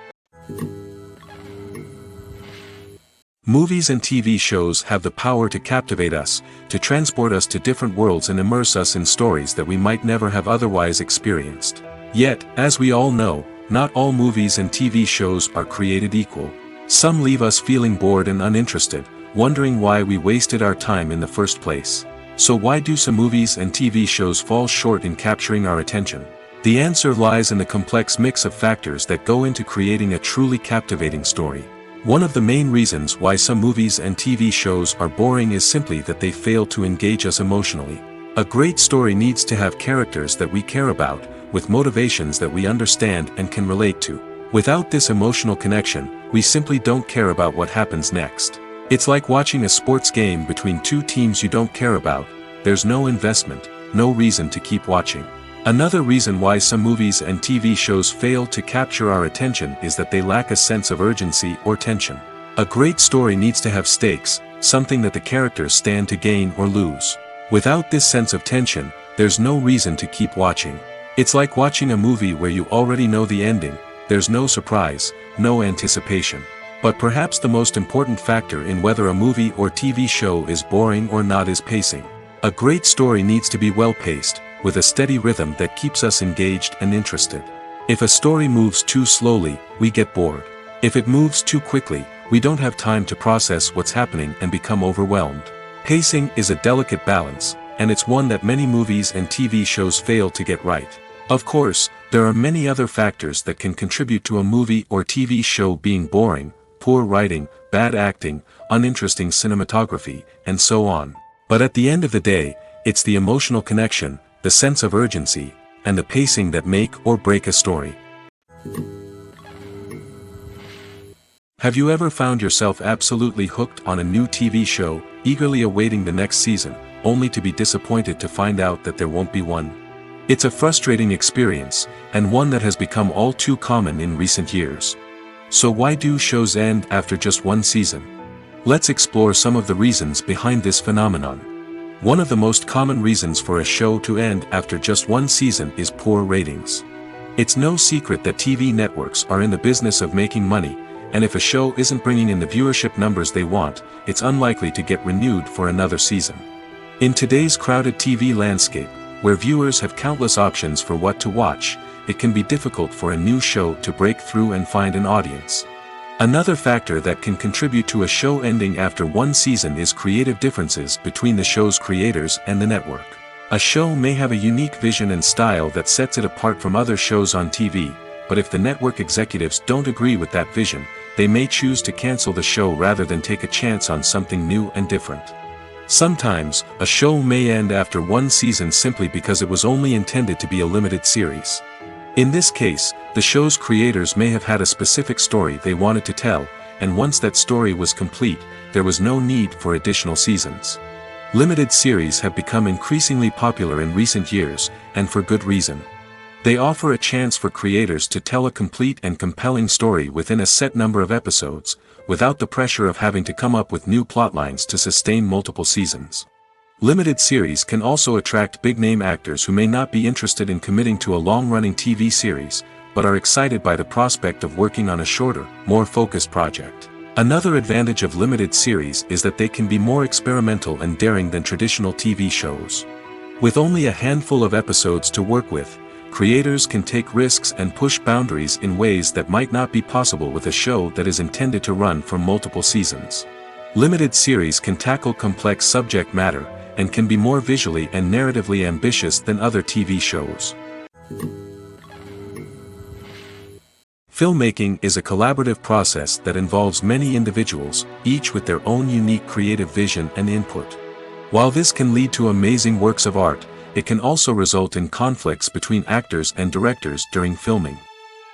Movies and TV shows have the power to captivate us, to transport us to different worlds and immerse us in stories that we might never have otherwise experienced. Yet, as we all know, not all movies and TV shows are created equal. Some leave us feeling bored and uninterested, wondering why we wasted our time in the first place. So why do some movies and TV shows fall short in capturing our attention? The answer lies in the complex mix of factors that go into creating a truly captivating story. One of the main reasons why some movies and TV shows are boring is simply that they fail to engage us emotionally. A great story needs to have characters that we care about, with motivations that we understand and can relate to. Without this emotional connection, we simply don't care about what happens next. It's like watching a sports game between two teams you don't care about. There's no investment, no reason to keep watching. Another reason why some movies and TV shows fail to capture our attention is that they lack a sense of urgency or tension. A great story needs to have stakes, something that the characters stand to gain or lose. Without this sense of tension, there's no reason to keep watching. It's like watching a movie where you already know the ending. There's no surprise, no anticipation. But perhaps the most important factor in whether a movie or TV show is boring or not is pacing. A great story needs to be well-paced, with a steady rhythm that keeps us engaged and interested. If a story moves too slowly, we get bored. If it moves too quickly, we don't have time to process what's happening and become overwhelmed. Pacing is a delicate balance, and it's one that many movies and TV shows fail to get right. Of course, there are many other factors that can contribute to a movie or TV show being boring: poor writing, bad acting, uninteresting cinematography, and so on. But at the end of the day, it's the emotional connection, the sense of urgency, and the pacing that make or break a story. Have you ever found yourself absolutely hooked on a new TV show, eagerly awaiting the next season, only to be disappointed to find out that there won't be one? It's a frustrating experience, and one that has become all too common in recent years. So why do shows end after just one season? Let's explore some of the reasons behind this phenomenon. One of the most common reasons for a show to end after just one season is poor ratings. It's no secret that TV networks are in the business of making money, and if a show isn't bringing in the viewership numbers they want, it's unlikely to get renewed for another season. In today's crowded TV landscape, where viewers have countless options for what to watch, it can be difficult for a new show to break through and find an audience. Another factor that can contribute to a show ending after one season is creative differences between the show's creators and the network. A show may have a unique vision and style that sets it apart from other shows on TV, but if the network executives don't agree with that vision, they may choose to cancel the show rather than take a chance on something new and different. Sometimes, a show may end after one season simply because it was only intended to be a limited series. In this case, the show's creators may have had a specific story they wanted to tell, and once that story was complete, there was no need for additional seasons. Limited series have become increasingly popular in recent years, and for good reason. They offer a chance for creators to tell a complete and compelling story within a set number of episodes, without the pressure of having to come up with new plotlines to sustain multiple seasons. Limited series can also attract big-name actors who may not be interested in committing to a long-running TV series, but are excited by the prospect of working on a shorter, more focused project. Another advantage of limited series is that they can be more experimental and daring than traditional TV shows. With only a handful of episodes to work with, creators can take risks and push boundaries in ways that might not be possible with a show that is intended to run for multiple seasons. Limited series can tackle complex subject matter, and can be more visually and narratively ambitious than other TV shows. Filmmaking is a collaborative process that involves many individuals, each with their own unique creative vision and input. While this can lead to amazing works of art, it can also result in conflicts between actors and directors during filming.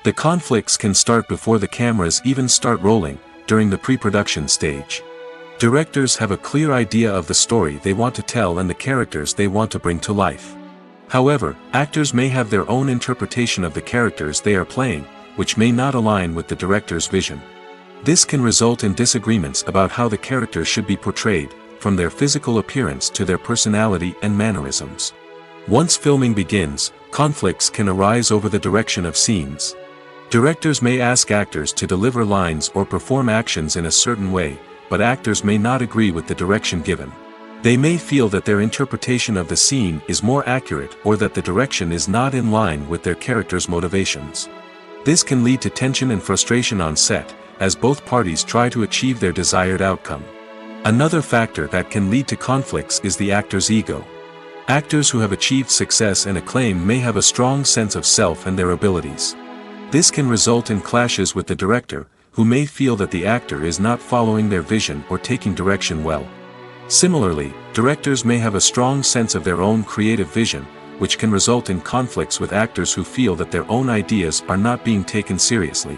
The conflicts can start before the cameras even start rolling, during the pre-production stage. Directors have a clear idea of the story they want to tell and the characters they want to bring to life. However, actors may have their own interpretation of the characters they are playing, which may not align with the director's vision. This can result in disagreements about how the characters should be portrayed, from their physical appearance to their personality and mannerisms. Once filming begins, conflicts can arise over the direction of scenes. Directors may ask actors to deliver lines or perform actions in a certain way, but actors may not agree with the direction given. They may feel that their interpretation of the scene is more accurate or that the direction is not in line with their character's motivations. This can lead to tension and frustration on set, as both parties try to achieve their desired outcome. Another factor that can lead to conflicts is the actor's ego. Actors who have achieved success and acclaim may have a strong sense of self and their abilities. This can result in clashes with the director, who may feel that the actor is not following their vision or taking direction well. Similarly, directors may have a strong sense of their own creative vision, which can result in conflicts with actors who feel that their own ideas are not being taken seriously.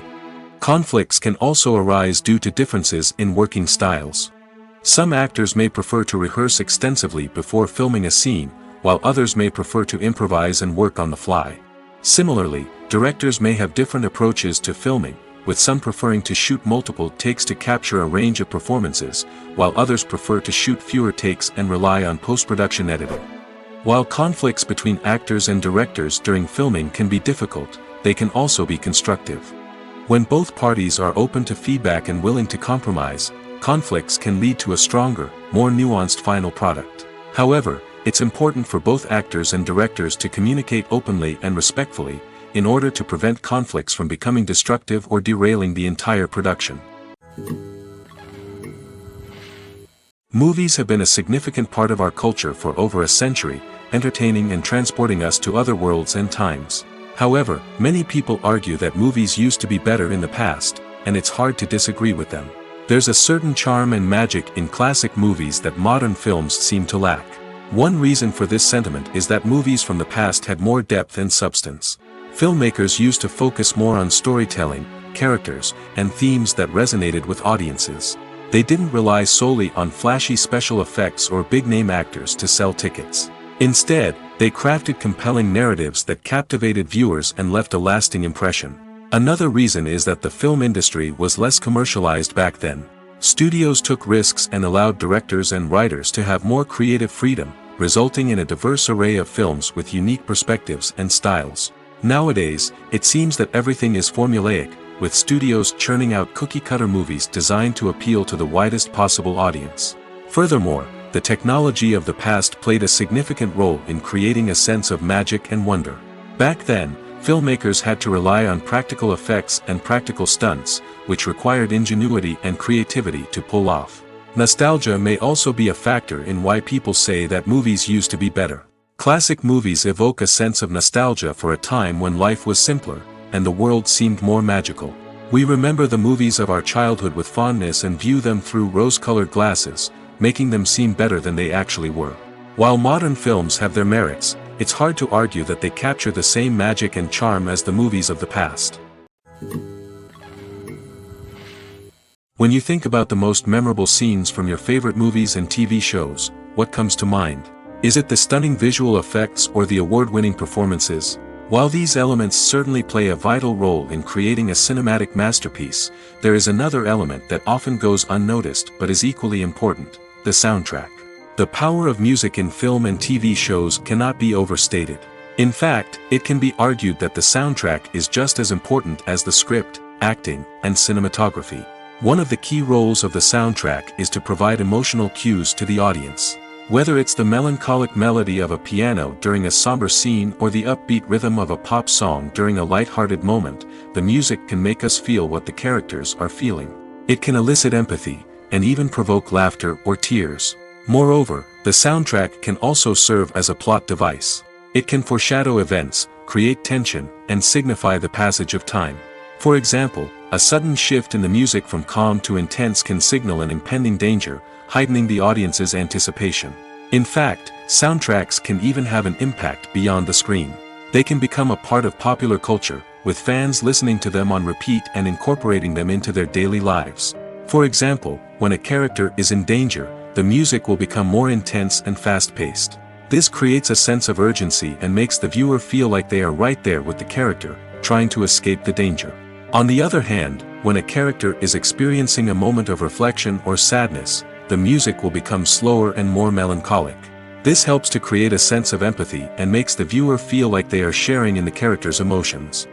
Conflicts can also arise due to differences in working styles. Some actors may prefer to rehearse extensively before filming a scene, while others may prefer to improvise and work on the fly. Similarly, directors may have different approaches to filming, with some preferring to shoot multiple takes to capture a range of performances, while others prefer to shoot fewer takes and rely on post-production editing. While conflicts between actors and directors during filming can be difficult, they can also be constructive. When both parties are open to feedback and willing to compromise, conflicts can lead to a stronger, more nuanced final product. However, it's important for both actors and directors to communicate openly and respectfully, in order to prevent conflicts from becoming destructive or derailing the entire production. Movies have been a significant part of our culture for over a century, entertaining and transporting us to other worlds and times. However, many people argue that movies used to be better in the past, and it's hard to disagree with them. There's a certain charm and magic in classic movies that modern films seem to lack. One reason for this sentiment is that movies from the past had more depth and substance. Filmmakers used to focus more on storytelling, characters, and themes that resonated with audiences. They didn't rely solely on flashy special effects or big-name actors to sell tickets. Instead, they crafted compelling narratives that captivated viewers and left a lasting impression. Another reason is that the film industry was less commercialized back then. Studios took risks and allowed directors and writers to have more creative freedom, resulting in a diverse array of films with unique perspectives and styles. Nowadays, it seems that everything is formulaic, with studios churning out cookie-cutter movies designed to appeal to the widest possible audience. Furthermore, the technology of the past played a significant role in creating a sense of magic and wonder. Back then, filmmakers had to rely on practical effects and practical stunts, which required ingenuity and creativity to pull off. Nostalgia may also be a factor in why people say that movies used to be better. Classic movies evoke a sense of nostalgia for a time when life was simpler, and the world seemed more magical. We remember the movies of our childhood with fondness and view them through rose-colored glasses, making them seem better than they actually were. While modern films have their merits, it's hard to argue that they capture the same magic and charm as the movies of the past. When you think about the most memorable scenes from your favorite movies and TV shows, what comes to mind? Is it the stunning visual effects or the award-winning performances? While these elements certainly play a vital role in creating a cinematic masterpiece, there is another element that often goes unnoticed but is equally important: the soundtrack. The power of music in film and TV shows cannot be overstated. In fact, it can be argued that the soundtrack is just as important as the script, acting, and cinematography. One of the key roles of the soundtrack is to provide emotional cues to the audience. Whether it's the melancholic melody of a piano during a somber scene or the upbeat rhythm of a pop song during a light-hearted moment, the music can make us feel what the characters are feeling. It can elicit empathy, and even provoke laughter or tears. Moreover, the soundtrack can also serve as a plot device. It can foreshadow events, create tension, and signify the passage of time. For example, a sudden shift in the music from calm to intense can signal an impending danger, heightening the audience's anticipation. In fact, soundtracks can even have an impact beyond the screen. They can become a part of popular culture, with fans listening to them on repeat and incorporating them into their daily lives. For example, when a character is in danger, the music will become more intense and fast-paced. This creates a sense of urgency and makes the viewer feel like they are right there with the character, trying to escape the danger. On the other hand, when a character is experiencing a moment of reflection or sadness, the music will become slower and more melancholic. This helps to create a sense of empathy and makes the viewer feel like they are sharing in the character's emotions.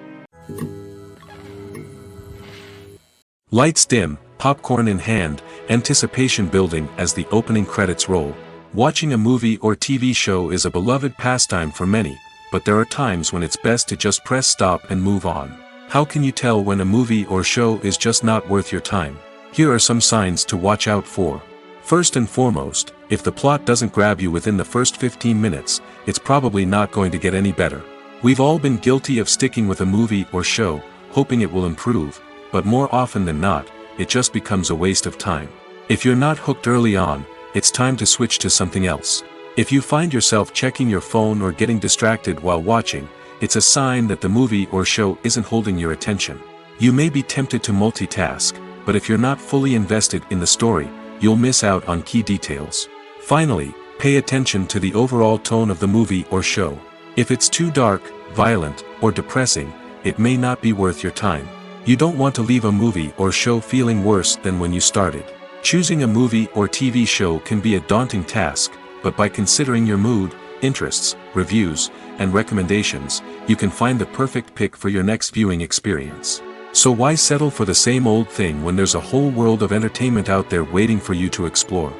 Lights dim, popcorn in hand, anticipation building as the opening credits roll. Watching a movie or TV show is a beloved pastime for many, but there are times when it's best to just press stop and move on. How can you tell when a movie or show is just not worth your time? Here are some signs to watch out for. First and foremost, if the plot doesn't grab you within the first 15 minutes, it's probably not going to get any better. We've all been guilty of sticking with a movie or show, hoping it will improve, but more often than not, it just becomes a waste of time. If you're not hooked early on, it's time to switch to something else. If you find yourself checking your phone or getting distracted while watching, it's a sign that the movie or show isn't holding your attention. You may be tempted to multitask, but if you're not fully invested in the story, you'll miss out on key details. Finally, pay attention to the overall tone of the movie or show. If it's too dark, violent, or depressing, it may not be worth your time. You don't want to leave a movie or show feeling worse than when you started. Choosing a movie or TV show can be a daunting task, but by considering your mood, interests, reviews, and recommendations, you can find the perfect pick for your next viewing experience. So why settle for the same old thing when there's a whole world of entertainment out there waiting for you to explore?